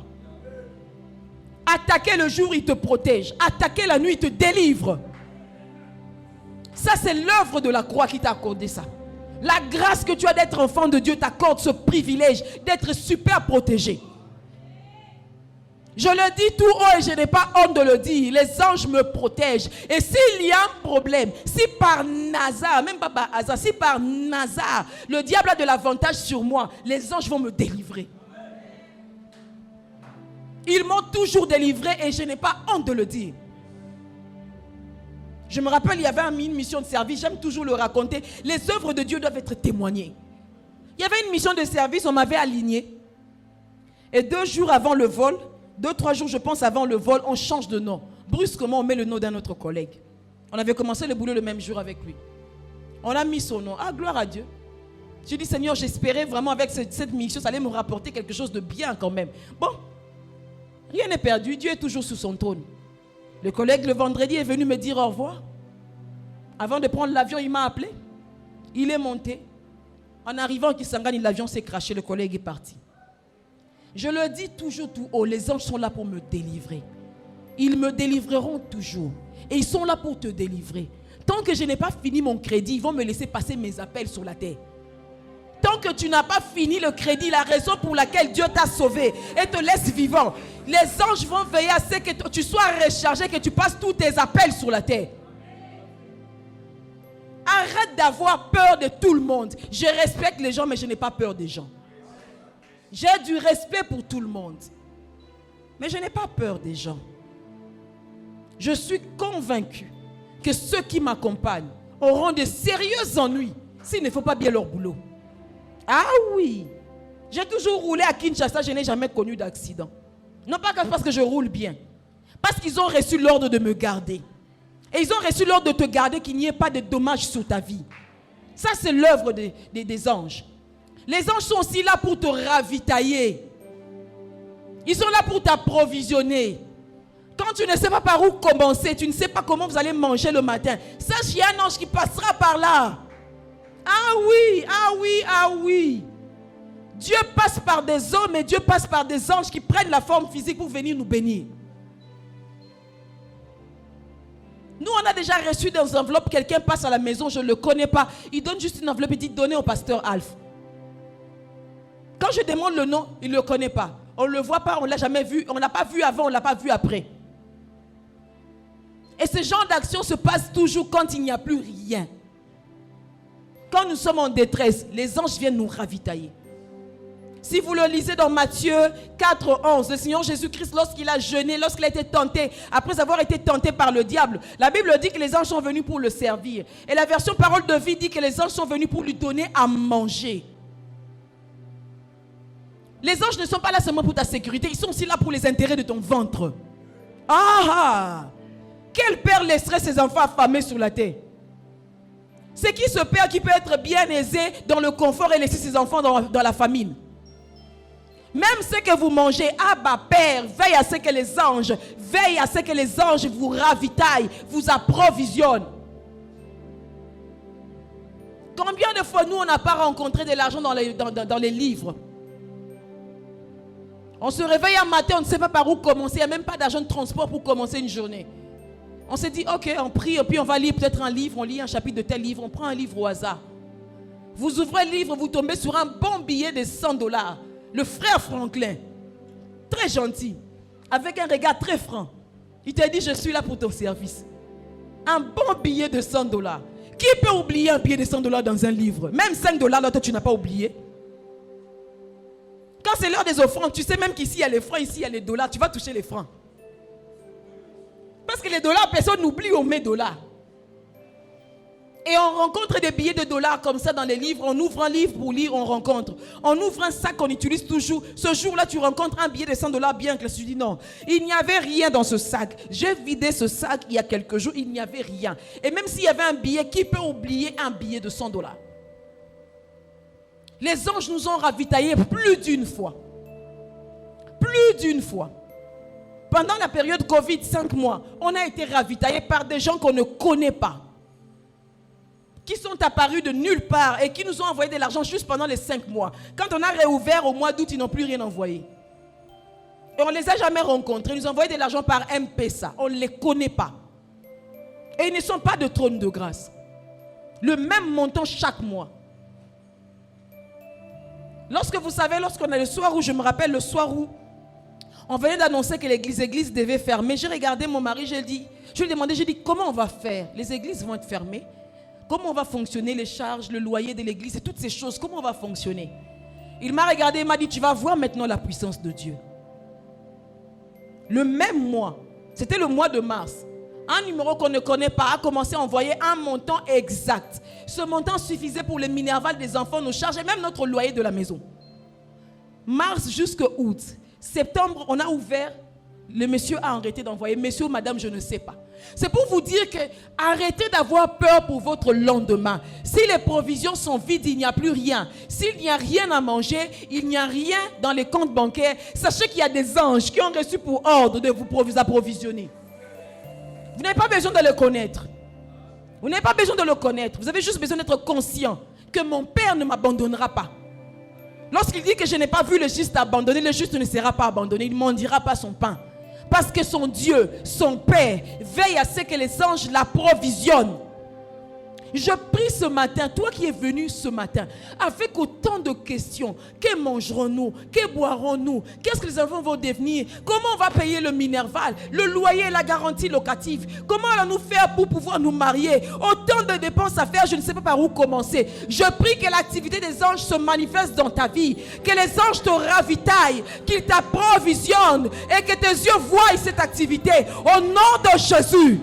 Attaquer le jour, il te protège. Attaquer la nuit, il te délivre. Ça, c'est l'œuvre de la croix qui t'a accordé ça. La grâce que tu as d'être enfant de Dieu t'accorde ce privilège d'être super protégé. Je le dis tout haut et je n'ai pas honte de le dire. Les anges me protègent. Et s'il y a un problème, si par hasard, même pas par hasard, si par hasard, le diable a de l'avantage sur moi, les anges vont me délivrer. Ils m'ont toujours délivré et je n'ai pas honte de le dire. Je me rappelle, il y avait une mission de service, j'aime toujours le raconter. Les œuvres de Dieu doivent être témoignées. Il y avait une mission de service, on m'avait aligné. Et 2 jours avant le vol, 2-3 jours je pense avant le vol, on change de nom. Brusquement, on met le nom d'un autre collègue. On avait commencé le boulot le même jour avec lui. On a mis son nom. Ah, gloire à Dieu. J'ai dit, Seigneur, j'espérais vraiment avec cette mission, ça allait me rapporter quelque chose de bien quand même. Bon. Rien n'est perdu, Dieu est toujours sous son trône. Le collègue le vendredi est venu me dire au revoir. Avant de prendre l'avion, il m'a appelé. Il est monté. En arrivant à Kisangani, l'avion s'est crashé, le collègue est parti. Je le dis toujours tout haut, les anges sont là pour me délivrer. Ils me délivreront toujours. Et ils sont là pour te délivrer. Tant que je n'ai pas fini mon crédit, ils vont me laisser passer mes appels sur la terre. Tant que tu n'as pas fini le crédit, la raison pour laquelle Dieu t'a sauvé et te laisse vivant, les anges vont veiller à ce que tu sois rechargé, que tu passes tous tes appels sur la terre. Arrête d'avoir peur de tout le monde. Je respecte les gens, mais je n'ai pas peur des gens. J'ai du respect pour tout le monde. Mais je n'ai pas peur des gens. Je suis convaincu que ceux qui m'accompagnent auront de sérieux ennuis s'ils ne font pas bien leur boulot. Ah oui, j'ai toujours roulé à Kinshasa, je n'ai jamais connu d'accident. Non pas parce que je roule bien, parce qu'ils ont reçu l'ordre de me garder. Et ils ont reçu l'ordre de te garder, qu'il n'y ait pas de dommages sur ta vie. Ça, c'est l'œuvre des anges. Les anges sont aussi là pour te ravitailler. Ils sont là pour t'approvisionner. Quand tu ne sais pas par où commencer, tu ne sais pas comment vous allez manger le matin, sache qu'il y a un ange qui passera par là. Ah oui, ah oui, ah oui. Dieu passe par des hommes et Dieu passe par des anges qui prennent la forme physique pour venir nous bénir. Nous, on a déjà reçu des enveloppes, quelqu'un passe à la maison, je ne le connais pas. Il donne juste une enveloppe et dit, donnez au pasteur Alf. Quand je demande le nom, il ne le connaît pas. On ne le voit pas, on ne l'a jamais vu, on ne l'a pas vu avant, on ne l'a pas vu après. Et ce genre d'action se passe toujours quand il n'y a plus rien. Quand nous sommes en détresse, les anges viennent nous ravitailler. Si vous le lisez dans Matthieu 4:11, le Seigneur Jésus-Christ, lorsqu'il a jeûné, lorsqu'il a été tenté, après avoir été tenté par le diable, la Bible dit que les anges sont venus pour le servir. Et la version Parole de vie dit que les anges sont venus pour lui donner à manger. Les anges ne sont pas là seulement pour ta sécurité, ils sont aussi là pour les intérêts de ton ventre. Ah! Quel père laisserait ses enfants affamés sur la terre? C'est qui ce père qui peut être bien aisé dans le confort et laisser ses enfants dans la famine? Même ce que vous mangez, Abba Père, veille à ce que les anges vous ravitaillent, vous approvisionnent. Combien de fois nous on n'a pas rencontré de l'argent dans les livres? On se réveille un matin, on ne sait pas par où commencer, il n'y a même pas d'argent de transport pour commencer une journée. On s'est dit, ok, on prie, puis on va lire peut-être un livre, on lit un chapitre de tel livre, on prend un livre au hasard. Vous ouvrez le livre, vous tombez sur un bon billet de $100. Le frère Franklin, très gentil, avec un regard très franc. Il t'a dit, je suis là pour ton service. Un bon billet de $100. Qui peut oublier un billet de $100 dans un livre? Même $5, là, toi, tu n'as pas oublié. Quand c'est l'heure des offrandes, tu sais même qu'ici, il y a les francs, ici, il y a les dollars, tu vas toucher les francs. Parce que les dollars, personne n'oublie, on met dollars. Et on rencontre des billets de dollars comme ça dans les livres. On ouvre un livre pour lire, on rencontre. On ouvre un sac qu'on utilise toujours. Ce jour-là, tu rencontres un billet de 100 dollars bien clair. Tu dis non, il n'y avait rien dans ce sac. J'ai vidé ce sac il y a quelques jours, il n'y avait rien. Et même s'il y avait un billet, qui peut oublier un billet de 100 dollars? Les anges nous ont ravitaillés plus d'une fois. Plus d'une fois. Pendant la période Covid, 5 mois, on a été ravitaillés par des gens qu'on ne connaît pas, qui sont apparus de nulle part et qui nous ont envoyé de l'argent juste pendant les 5 mois. Quand on a réouvert au mois d'août, ils n'ont plus rien envoyé. Et on ne les a jamais rencontrés. Ils nous ont envoyé de l'argent par M-Pesa. On ne les connaît pas. Et ils ne sont pas de trône de grâce. Le même montant chaque mois. Lorsque vous savez, lorsqu'on a le soir où, je me rappelle le soir où on venait d'annoncer que l'église devait fermer, j'ai regardé mon mari, je lui ai demandé, comment on va faire? Les églises vont être fermées. Comment on va fonctionner, les charges, le loyer de l'église et toutes ces choses, comment on va fonctionner? Il m'a regardé et m'a dit, tu vas voir maintenant la puissance de Dieu. Le même mois, c'était le mois de mars, un numéro qu'on ne connaît pas a commencé à envoyer un montant exact. Ce montant suffisait pour les minervales des enfants, nos charges et même notre loyer de la maison. Mars jusqu'à août. Septembre, on a ouvert. Le monsieur a arrêté d'envoyer. Monsieur ou madame, je ne sais pas. C'est pour vous dire que arrêtez d'avoir peur pour votre lendemain. Si les provisions sont vides, il n'y a plus rien. S'il n'y a rien à manger, il n'y a rien dans les comptes bancaires. Sachez qu'il y a des anges qui ont reçu pour ordre de vous approvisionner. Vous n'avez pas besoin de le connaître. Vous n'avez pas besoin de le connaître. Vous avez juste besoin d'être conscient que mon Père ne m'abandonnera pas. Lorsqu'il dit que je n'ai pas vu le juste abandonné, le juste ne sera pas abandonné. Il ne mendira pas son pain. Parce que son Dieu, son Père, veille à ce que les anges l'approvisionnent. Je prie ce matin, toi qui es venu ce matin, avec autant de questions. Que mangerons-nous? Que boirons-nous? Qu'est-ce que les enfants vont devenir? Comment on va payer le minerval, le loyer et la garantie locative? Comment allons-nous faire pour pouvoir nous marier? Autant de dépenses à faire, je ne sais pas par où commencer. Je prie que l'activité des anges se manifeste dans ta vie. Que les anges te ravitaillent, qu'ils t'approvisionnent et que tes yeux voient cette activité. Au nom de Jésus.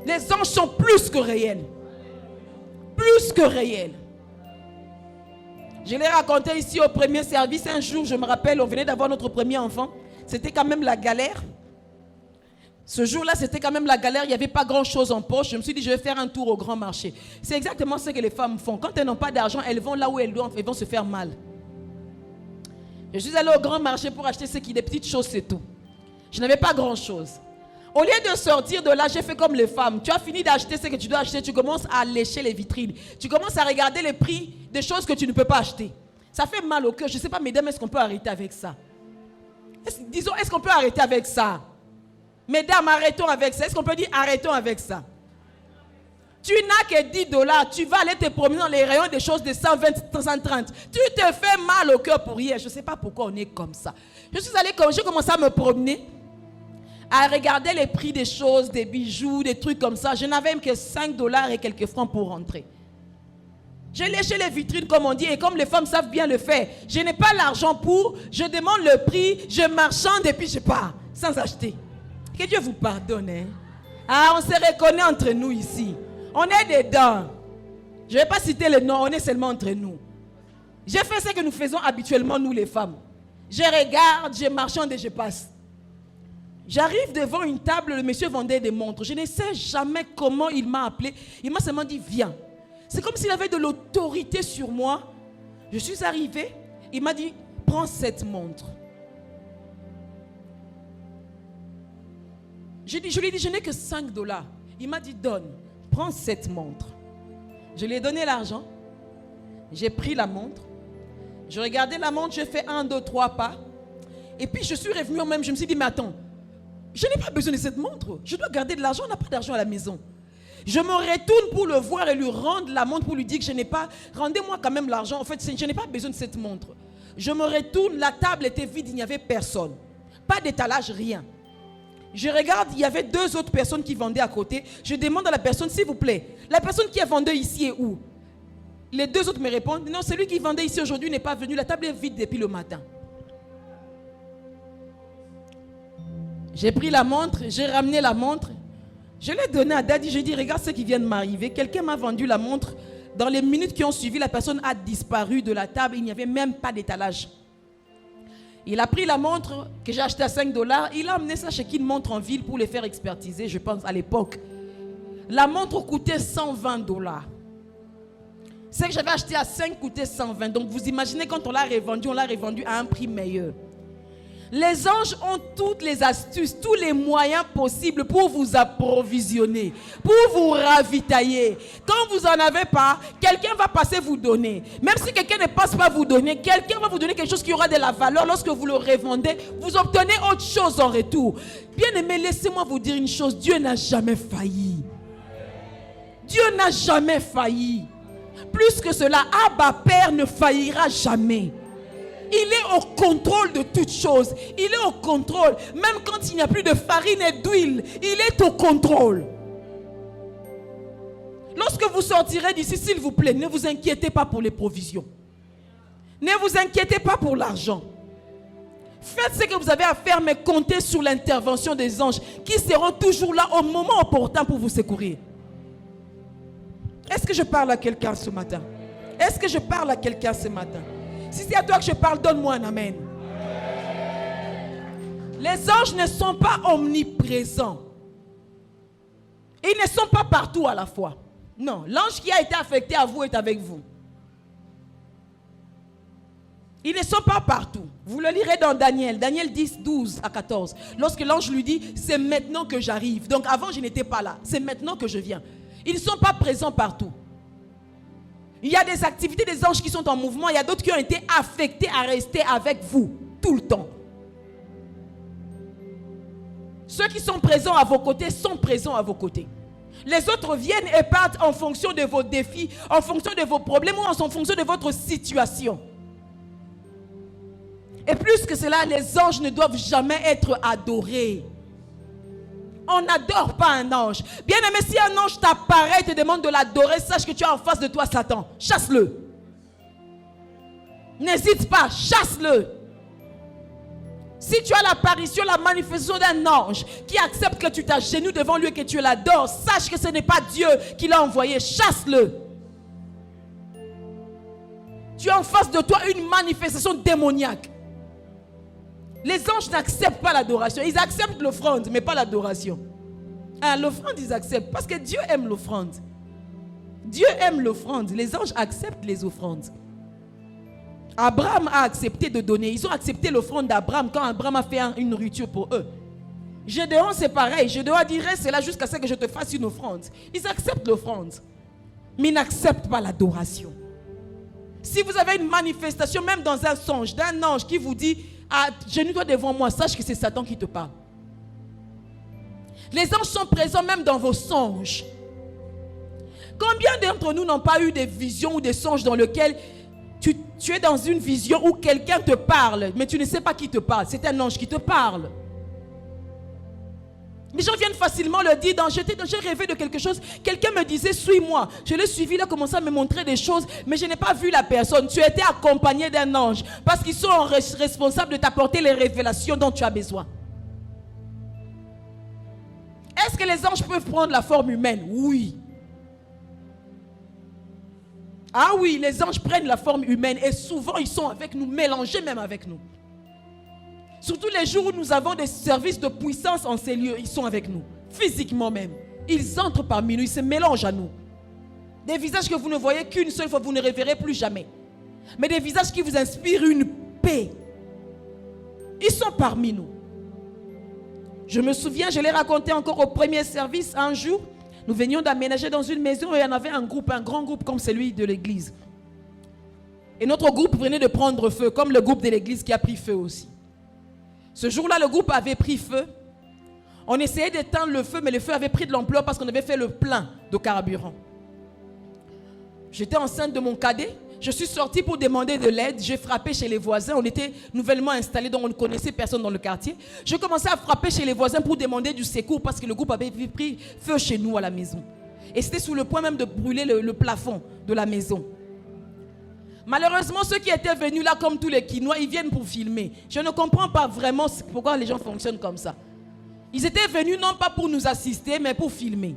Les anges sont plus que réels. Plus que réels. Je l'ai raconté ici au premier service. Un jour, je me rappelle, on venait d'avoir notre premier enfant. C'était quand même la galère. Ce jour-là, c'était quand même la galère. Il n'y avait pas grand-chose en poche. Je me suis dit, je vais faire un tour au grand marché. C'est exactement ce que les femmes font. Quand elles n'ont pas d'argent, elles vont là où elles doivent. Elles vont se faire mal. Je suis allée au grand marché pour acheter des petites choses, c'est tout. Je n'avais pas grand-chose. Au lieu de sortir de là, j'ai fait comme les femmes. Tu as fini d'acheter ce que tu dois acheter, tu commences à lécher les vitrines. Tu commences à regarder les prix des choses que tu ne peux pas acheter. Ça fait mal au cœur. Je ne sais pas, mesdames, est-ce qu'on peut arrêter avec ça? Disons, est-ce qu'on peut arrêter avec ça? Mesdames, arrêtons avec ça. Est-ce qu'on peut dire arrêtons avec ça? Tu n'as que 10 dollars. Tu vas aller te promener dans les rayons des choses de 120, 130. Tu te fais mal au cœur pour rien. Je ne sais pas pourquoi on est comme ça. J'ai commencé à me promener, à regarder les prix des choses, des bijoux, des trucs comme ça. Je n'avais même que 5 dollars et quelques francs pour rentrer. J'ai léché les vitrines comme on dit et comme les femmes savent bien le faire. Je n'ai pas l'argent pour, je demande le prix, je marchande et puis je pars sans acheter. Que Dieu vous pardonne. Hein? Ah, on se reconnaît entre nous ici. On est dedans. Je ne vais pas citer le nom, on est seulement entre nous. J'ai fait ce que nous faisons habituellement nous les femmes. Je regarde, je marchande et je passe. J'arrive devant une table, le monsieur vendait des montres. Je ne sais jamais comment il m'a appelé. Il m'a seulement dit, viens. C'est comme s'il avait de l'autorité sur moi. Je suis arrivé, il m'a dit, prends cette montre. Je lui ai dit, je n'ai que 5 dollars. Il m'a dit, donne, prends cette montre. Je lui ai donné l'argent. J'ai pris la montre. Je regardais la montre, j'ai fait 1, 2, 3 pas. Et puis je suis revenu même, je me suis dit, mais attends. Je n'ai pas besoin de cette montre. Je dois garder de l'argent. On n'a pas d'argent à la maison. Je me retourne pour le voir et lui rendre la montre pour lui dire que je n'ai pas... Rendez-moi quand même l'argent. En fait, je n'ai pas besoin de cette montre. Je me retourne. La table était vide. Il n'y avait personne. Pas d'étalage, rien. Je regarde. Il y avait 2 autres personnes qui vendaient à côté. Je demande à la personne, s'il vous plaît, la personne qui a vendu ici est où? Les 2 autres me répondent, non, celui qui vendait ici aujourd'hui n'est pas venu. La table est vide depuis le matin. J'ai pris la montre, j'ai ramené la montre. Je l'ai donné à Daddy, j'ai dit, regarde ce qui vient de m'arriver. Quelqu'un m'a vendu la montre. Dans les minutes qui ont suivi, la personne a disparu de la table. Il n'y avait même pas d'étalage. Il a pris la montre que j'ai achetée à $5. Il a amené ça chez Kin Montre en ville pour les faire expertiser, je pense, à l'époque. La montre coûtait $120. Celle que j'avais achetée à 5 coûtait 120. Donc vous imaginez quand on l'a revendu à un prix meilleur. Les anges ont toutes les astuces, tous les moyens possibles pour vous approvisionner, pour vous ravitailler. Quand vous n'en avez pas, quelqu'un va passer vous donner. Même si quelqu'un ne passe pas vous donner, quelqu'un va vous donner quelque chose qui aura de la valeur. Lorsque vous le revendez, vous obtenez autre chose en retour. Bien-aimés, laissez-moi vous dire une chose. Dieu n'a jamais failli. Dieu n'a jamais failli. Plus que cela, Abba Père ne faillira jamais. Il est au contrôle de toutes choses. Il est au contrôle. Même quand il n'y a plus de farine et d'huile, il est au contrôle. Lorsque vous sortirez d'ici, s'il vous plaît, ne vous inquiétez pas pour les provisions. Ne vous inquiétez pas pour l'argent. Faites ce que vous avez à faire, mais comptez sur l'intervention des anges qui seront toujours là au moment opportun pour vous secourir. Est-ce que je parle à quelqu'un ce matin? Est-ce que je parle à quelqu'un ce matin? Si c'est à toi que je parle, donne-moi un amen. Les anges ne sont pas omniprésents. Ils ne sont pas partout à la fois. Non, l'ange qui a été affecté à vous est avec vous. Ils ne sont pas partout. Vous le lirez dans Daniel 10, 12 à 14. Lorsque l'ange lui dit, c'est maintenant que j'arrive. Donc avant, je n'étais pas là. C'est maintenant que je viens. Ils ne sont pas présents partout. Il y a des activités des anges qui sont en mouvement. Il y a d'autres qui ont été affectés à rester avec vous tout le temps. Ceux qui sont présents à vos côtés sont présents à vos côtés. Les autres viennent et partent en fonction de vos défis, en fonction de vos problèmes ou en fonction de votre situation. Et plus que cela, les anges ne doivent jamais être adorés. On n'adore pas un ange. Bien aimé, si un ange t'apparaît et te demande de l'adorer, sache que tu as en face de toi Satan. Chasse-le. N'hésite pas, chasse-le. Si tu as l'apparition, la manifestation d'un ange qui accepte que tu t'agenouilles devant lui et que tu l'adores, sache que ce n'est pas Dieu qui l'a envoyé. Chasse-le. Tu as en face de toi une manifestation démoniaque. Les anges n'acceptent pas l'adoration. Ils acceptent l'offrande, mais pas l'adoration. L'offrande, ils acceptent. Parce que Dieu aime l'offrande. Dieu aime l'offrande. Les anges acceptent les offrandes. Abraham a accepté de donner. Ils ont accepté l'offrande d'Abraham quand Abraham a fait une nourriture pour eux. Gédéon, c'est pareil. Gédéon dirait, c'est là jusqu'à ce que je te fasse une offrande. Ils acceptent l'offrande. Mais ils n'acceptent pas l'adoration. Si vous avez une manifestation, même dans un songe, d'un ange qui vous dit, agenouille-toi devant moi, sache que c'est Satan qui te parle. Les anges sont présents même dans vos songes. Combien d'entre nous n'ont pas eu des visions ou des songes dans lesquels tu es dans une vision où quelqu'un te parle, mais tu ne sais pas qui te parle. C'est un ange qui te parle. Les gens viennent facilement le dire. J'ai rêvé de quelque chose. Quelqu'un me disait, suis-moi. Je l'ai suivi, il a commencé à me montrer des choses, mais je n'ai pas vu la personne. Tu étais accompagné d'un ange parce qu'ils sont responsables de t'apporter les révélations dont tu as besoin. Est-ce que les anges peuvent prendre la forme humaine? Oui. Ah oui, les anges prennent la forme humaine et souvent ils sont avec nous, mélangés même avec nous. Surtout les jours où nous avons des services de puissance en ces lieux, ils sont avec nous, physiquement même. Ils entrent parmi nous, ils se mélangent à nous. Des visages que vous ne voyez qu'une seule fois, vous ne reverrez plus jamais. Mais des visages qui vous inspirent une paix. Ils sont parmi nous. Je me souviens, je l'ai raconté encore au premier service, un jour, nous venions d'aménager dans une maison et il y en avait un groupe, un grand groupe comme celui de l'église. Et notre groupe venait de prendre feu, comme le groupe de l'église qui a pris feu aussi. Ce jour-là, le groupe avait pris feu. On essayait d'éteindre le feu, mais le feu avait pris de l'ampleur parce qu'on avait fait le plein de carburant. J'étais enceinte de mon cadet. Je suis sortie pour demander de l'aide. J'ai frappé chez les voisins. On était nouvellement installés, donc on ne connaissait personne dans le quartier. Je commençais à frapper chez les voisins pour demander du secours parce que le groupe avait pris feu chez nous à la maison. Et c'était sous le point même de brûler le plafond de la maison. Malheureusement, ceux qui étaient venus là, comme tous les Quinois, ils viennent pour filmer. Je ne comprends pas vraiment pourquoi les gens fonctionnent comme ça. Ils étaient venus non pas pour nous assister, mais pour filmer.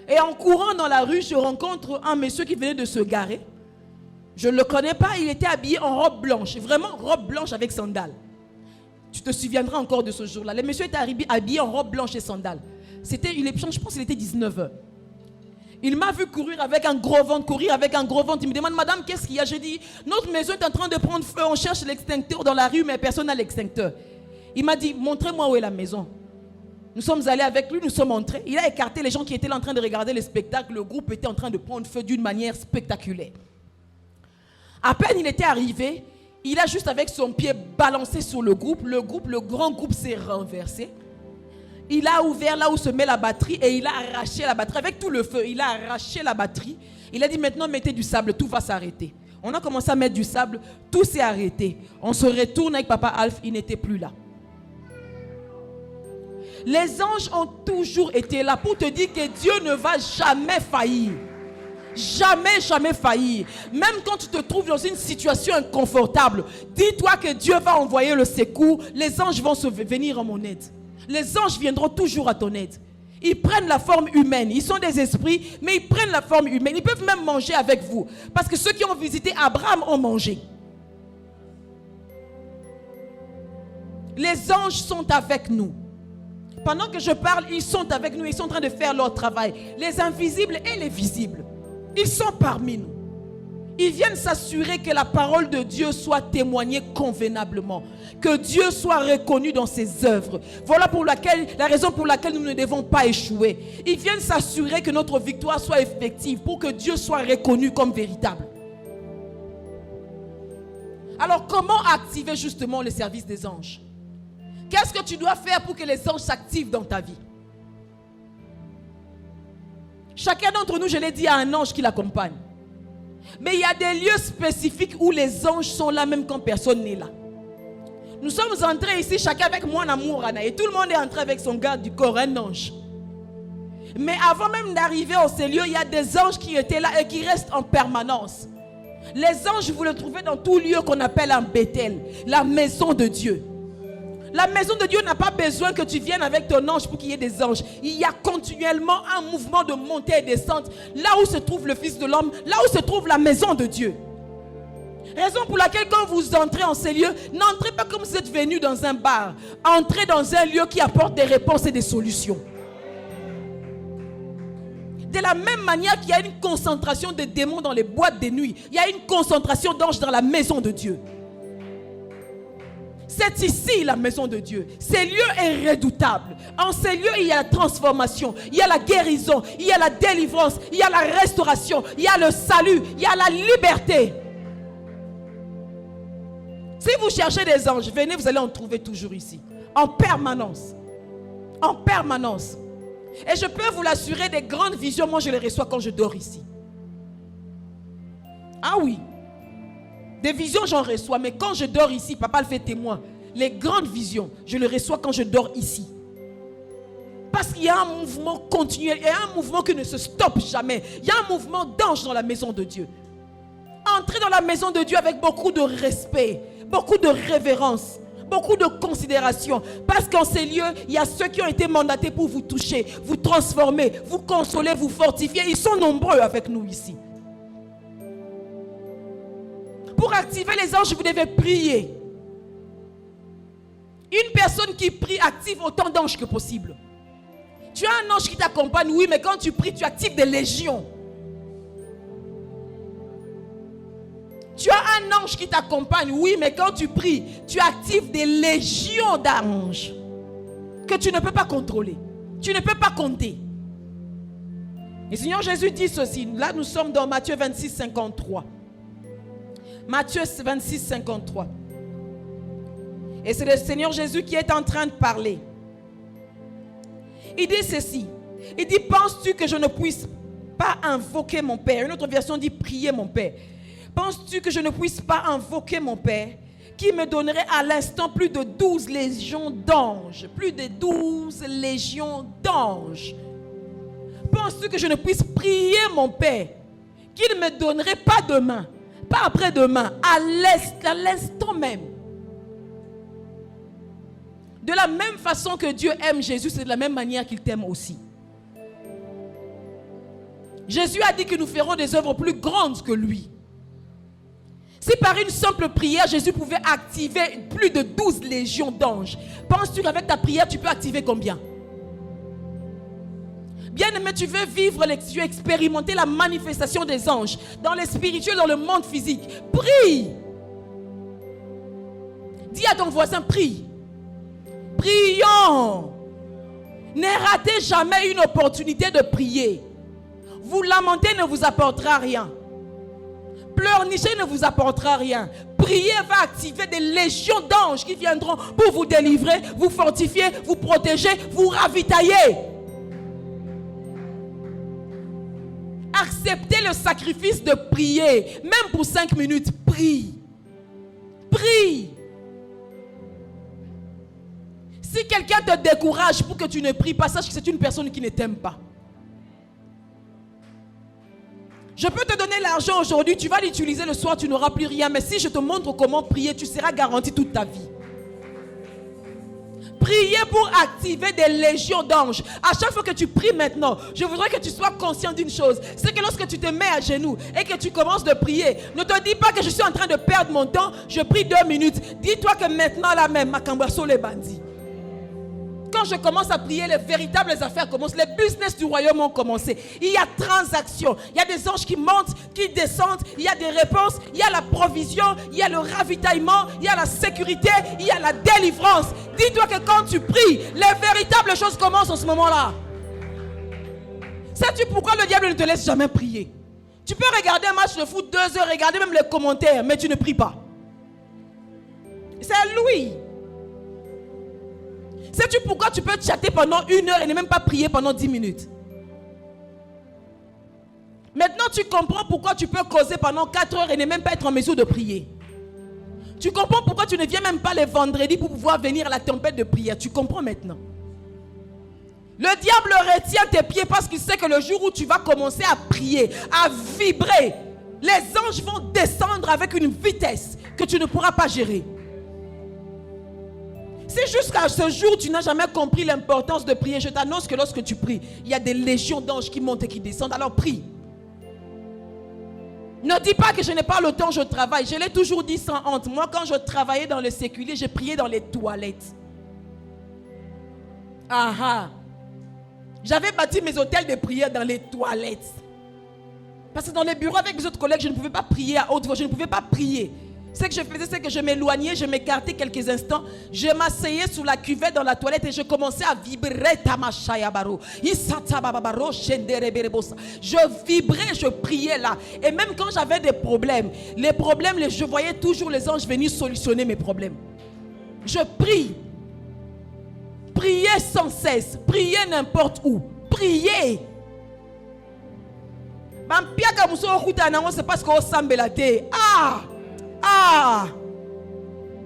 Et en courant dans la rue, je rencontre un monsieur qui venait de se garer. Je ne le connais pas, il était habillé en robe blanche. Vraiment robe blanche avec sandales. Tu te souviendras encore de ce jour-là. Le monsieur était habillé en robe blanche et sandales. Je pense qu'il était 19h. Il m'a vu courir avec un gros ventre, Il me demande, madame, qu'est-ce qu'il y a? J'ai dit, notre maison est en train de prendre feu. On cherche l'extincteur dans la rue, mais personne n'a l'extincteur. Il m'a dit, montrez-moi où est la maison. Nous sommes allés avec lui, nous sommes entrés. Il a écarté les gens qui étaient là en train de regarder le spectacle. Le groupe était en train de prendre feu d'une manière spectaculaire. À peine il était arrivé, il a juste avec son pied balancé sur le grand groupe s'est renversé. Il a ouvert là où se met la batterie et il a arraché la batterie avec tout le feu. Il a arraché la batterie. Il a dit maintenant mettez du sable, tout va s'arrêter. On a commencé à mettre du sable, tout s'est arrêté. On se retourne avec Papa Alf, il n'était plus là. Les anges ont toujours été là pour te dire que Dieu ne va jamais faillir. Jamais, jamais faillir. Même quand tu te trouves dans une situation inconfortable, dis-toi que Dieu va envoyer le secours. Les anges vont venir en mon aide. Les anges viendront toujours à ton aide. Ils prennent la forme humaine. Ils sont des esprits, mais ils prennent la forme humaine. Ils peuvent même manger avec vous. Parce que ceux qui ont visité Abraham ont mangé. Les anges sont avec nous. Pendant que je parle, ils sont avec nous. Ils sont en train de faire leur travail. Les invisibles et les visibles. Ils sont parmi nous. Ils viennent s'assurer que la parole de Dieu soit témoignée convenablement. Que Dieu soit reconnu dans ses œuvres. Voilà la raison pour laquelle nous ne devons pas échouer. Ils viennent s'assurer que notre victoire soit effective pour que Dieu soit reconnu comme véritable. Alors comment activer justement le service des anges? Qu'est-ce que tu dois faire pour que les anges s'activent dans ta vie? Chacun d'entre nous, je l'ai dit, a un ange qui l'accompagne. Mais il y a des lieux spécifiques où les anges sont là même quand personne n'est là. Nous sommes entrés ici, chacun avec mon amour, Anna, et tout le monde est entré avec son garde du corps, un ange. Mais avant même d'arriver à ces lieux, il y a des anges qui étaient là et qui restent en permanence. Les anges, vous les trouvez dans tout lieu qu'on appelle un Bethel, la maison de Dieu. La maison de Dieu n'a pas besoin que tu viennes avec ton ange pour qu'il y ait des anges. Il y a continuellement un mouvement de montée et descente. Là où se trouve le Fils de l'homme, là où se trouve la maison de Dieu. Raison pour laquelle quand vous entrez en ces lieux, n'entrez pas comme si vous êtes venu dans un bar. Entrez dans un lieu qui apporte des réponses et des solutions. De la même manière qu'il y a une concentration de démons dans les boîtes de nuit, il y a une concentration d'anges dans la maison de Dieu. C'est ici la maison de Dieu. Ces lieux est redoutable. En ces lieux, il y a la transformation, il y a la guérison, il y a la délivrance, il y a la restauration, il y a le salut, il y a la liberté. Si vous cherchez des anges, venez, vous allez en trouver toujours ici. En permanence. En permanence. Et je peux vous l'assurer, des grandes visions, moi je les reçois quand je dors ici. Ah oui. Des visions, j'en reçois, mais quand je dors ici, papa le fait témoin. Les grandes visions, je les reçois quand je dors ici. Parce qu'il y a un mouvement continuel, il y a un mouvement qui ne se stoppe jamais. Il y a un mouvement d'ange dans la maison de Dieu. Entrez dans la maison de Dieu avec beaucoup de respect, beaucoup de révérence, beaucoup de considération. Parce qu'en ces lieux, il y a ceux qui ont été mandatés pour vous toucher, vous transformer, vous consoler, vous fortifier. Ils sont nombreux avec nous ici. Pour activer les anges, vous devez prier. Une personne qui prie active autant d'anges que possible. Tu as un ange qui t'accompagne, oui, mais quand tu pries, tu actives des légions. Tu as un ange qui t'accompagne, oui, mais quand tu pries, tu actives des légions d'anges que tu ne peux pas contrôler. Tu ne peux pas compter. Et Seigneur Jésus dit ceci. Là, nous sommes dans Matthieu 26, 53. Matthieu 26, 53. Et c'est le Seigneur Jésus qui est en train de parler. Il dit ceci. Il dit, penses-tu que je ne puisse pas invoquer mon Père? Une autre version dit, prier mon Père. Penses-tu que je ne puisse pas invoquer mon Père qui me donnerait à l'instant plus de 12 légions d'anges? Plus de 12 légions d'anges. Penses-tu que je ne puisse prier mon Père qu'il ne me donnerait pas demain? Pas après-demain, à l'instant même. De la même façon que Dieu aime Jésus, c'est de la même manière qu'il t'aime aussi. Jésus a dit que nous ferons des œuvres plus grandes que lui. Si par une simple prière, Jésus pouvait activer plus de 12 légions d'anges, penses-tu qu'avec ta prière, tu peux activer combien? Bien-aimé, tu veux vivre, tu veux expérimenter la manifestation des anges dans le spirituel, dans le monde physique. Prie. Dis à ton voisin, prie. Prions. Ne ratez jamais une opportunité de prier. Vous lamenter ne vous apportera rien. Pleurnicher ne vous apportera rien. Prier va activer des légions d'anges qui viendront pour vous délivrer, vous fortifier, vous protéger, vous ravitailler. Acceptez le sacrifice de prier. Même pour 5 minutes, prie. Prie. Si quelqu'un te décourage pour que tu ne pries pas, sache que c'est une personne qui ne t'aime pas. Je peux te donner l'argent aujourd'hui, tu vas l'utiliser le soir, tu n'auras plus rien. Mais si je te montre comment prier, tu seras garanti toute ta vie. Priez pour activer des légions d'anges. À chaque fois que tu pries maintenant, je voudrais que tu sois conscient d'une chose. C'est que lorsque tu te mets à genoux et que tu commences de prier, ne te dis pas que je suis en train de perdre mon temps, je prie 2 minutes. Dis-toi que maintenant là même, ma cambrasso les bandits. Quand je commence à prier, les véritables affaires commencent. Les business du royaume ont commencé. Il y a transactions. Il y a des anges qui montent, qui descendent. Il y a des réponses. Il y a la provision. Il y a le ravitaillement. Il y a la sécurité. Il y a la délivrance. Dis-toi que quand tu pries, les véritables choses commencent en ce moment-là. Sais-tu pourquoi le diable ne te laisse jamais prier? Tu peux regarder un match de foot 2 heures, regarder même les commentaires, mais tu ne pries pas. C'est lui. Sais-tu pourquoi tu peux chatter pendant 1 heure et ne même pas prier pendant 10 minutes? Maintenant, tu comprends pourquoi tu peux causer pendant 4 heures et ne même pas être en mesure de prier. Tu comprends pourquoi tu ne viens même pas les vendredis pour pouvoir venir à la tempête de prière. Tu comprends maintenant. Le diable retient tes pieds parce qu'il sait que le jour où tu vas commencer à prier, à vibrer, les anges vont descendre avec une vitesse que tu ne pourras pas gérer. Si jusqu'à ce jour, tu n'as jamais compris l'importance de prier, je t'annonce que lorsque tu pries, il y a des légions d'anges qui montent et qui descendent. Alors prie. Ne dis pas que je n'ai pas le temps, je travaille. Je l'ai toujours dit sans honte. Moi, quand je travaillais dans le séculier, je priais dans les toilettes. J'avais bâti mes hôtels de prière dans les toilettes. Parce que dans les bureaux avec mes autres collègues, je ne pouvais pas prier à haute voix. Je ne pouvais pas prier. Ce que je faisais, c'est que je m'éloignais, je m'écartais quelques instants, je m'asseyais sous la cuvette dans la toilette et je commençais à vibrer. Je vibrais, je priais là. Et même quand j'avais des problèmes, je voyais toujours les anges venir solutionner mes problèmes. Je prie. Priez sans cesse. Priez n'importe où. Priez. C'est parce qu'on semble la terre.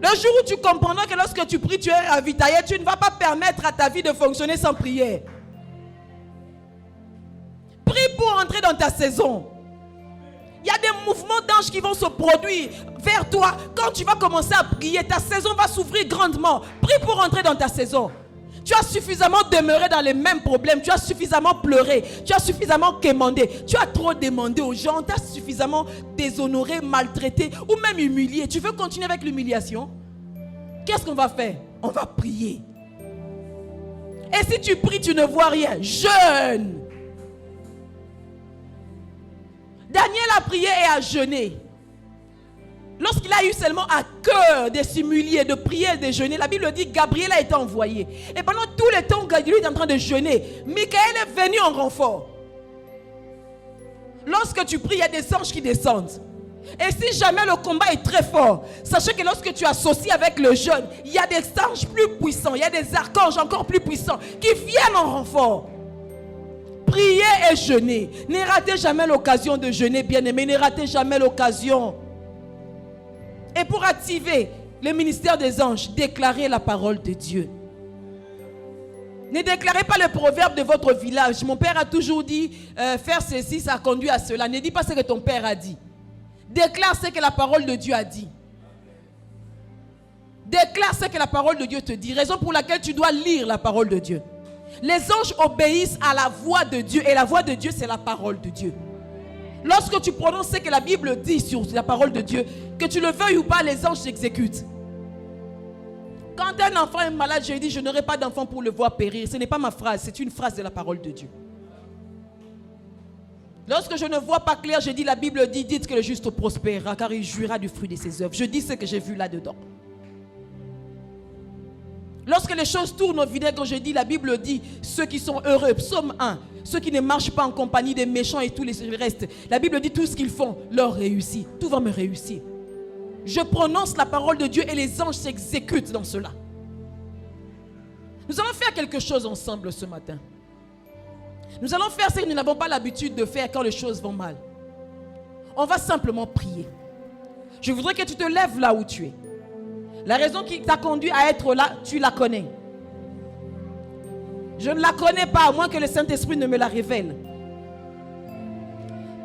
Le jour où tu comprendras que lorsque tu pries, tu es ravitaillé, tu ne vas pas permettre à ta vie de fonctionner sans prière. Prie pour entrer dans ta saison. Il y a des mouvements d'anges qui vont se produire vers toi. Quand tu vas commencer à prier, ta saison va s'ouvrir grandement. Prie pour entrer dans ta saison. Tu as suffisamment demeuré dans les mêmes problèmes. Tu as suffisamment pleuré. Tu as suffisamment quémandé. Tu as trop demandé aux gens. Tu as suffisamment déshonoré, maltraité ou même humilié. Tu veux continuer avec l'humiliation? Qu'est-ce qu'on va faire? On va prier. Et si tu pries, tu ne vois rien. Jeûne. Daniel a prié et a jeûné. Lorsqu'il a eu seulement à cœur de s'humilier, de prier et de jeûner, la Bible dit Gabriel a été envoyé. Et pendant tout le temps où Gabriel est en train de jeûner, Michael est venu en renfort. Lorsque tu pries, il y a des anges qui descendent. Et si jamais le combat est très fort, sachez que lorsque tu associes avec le jeûne, il y a des anges plus puissants, il y a des archanges encore plus puissants qui viennent en renfort. Priez et jeûnez. Ne ratez jamais l'occasion de jeûner, bien-aimé. Ne ratez jamais l'occasion. Et pour activer le ministère des anges, déclarez la parole de Dieu. Ne déclarez pas le proverbe de votre village. Mon père a toujours dit, faire ceci, ça conduit à cela. Ne dis pas ce que ton père a dit. Déclare ce que la parole de Dieu a dit. Déclare ce que la parole de Dieu te dit. Raison pour laquelle tu dois lire la parole de Dieu. Les anges obéissent à la voix de Dieu. Et la voix de Dieu, c'est la parole de Dieu. Lorsque tu prononces ce que la Bible dit sur la parole de Dieu, que tu le veuilles ou pas, les anges s'exécutent. Quand un enfant est malade, je dis, je n'aurai pas d'enfant pour le voir périr. Ce n'est pas ma phrase, c'est une phrase de la parole de Dieu. Lorsque je ne vois pas clair, je dis, la Bible dit, dites que le juste prospérera, car il jouira du fruit de ses œuvres. Je dis ce que j'ai vu là-dedans. Lorsque les choses tournent au vinaigre, je dis, la Bible dit, ceux qui sont heureux, psaume 1, ceux qui ne marchent pas en compagnie des méchants et tous les restes. La Bible dit, tout ce qu'ils font leur réussit. Tout va me réussir. Je prononce la parole de Dieu et les anges s'exécutent dans cela. Nous allons faire quelque chose ensemble ce matin. Nous allons faire ce que nous n'avons pas l'habitude de faire quand les choses vont mal. On va simplement prier. Je voudrais que tu te lèves là où tu es. La raison qui t'a conduit à être là, tu la connais. Je ne la connais pas, à moins que le Saint-Esprit ne me la révèle.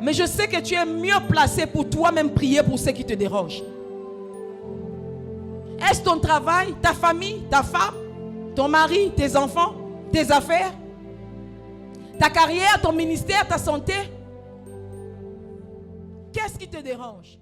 Mais je sais que tu es mieux placé pour toi-même prier pour ce qui te dérange. Est-ce ton travail, ta famille, ta femme, ton mari, tes enfants, tes affaires, ta carrière, ton ministère, ta santé? Qu'est-ce qui te dérange?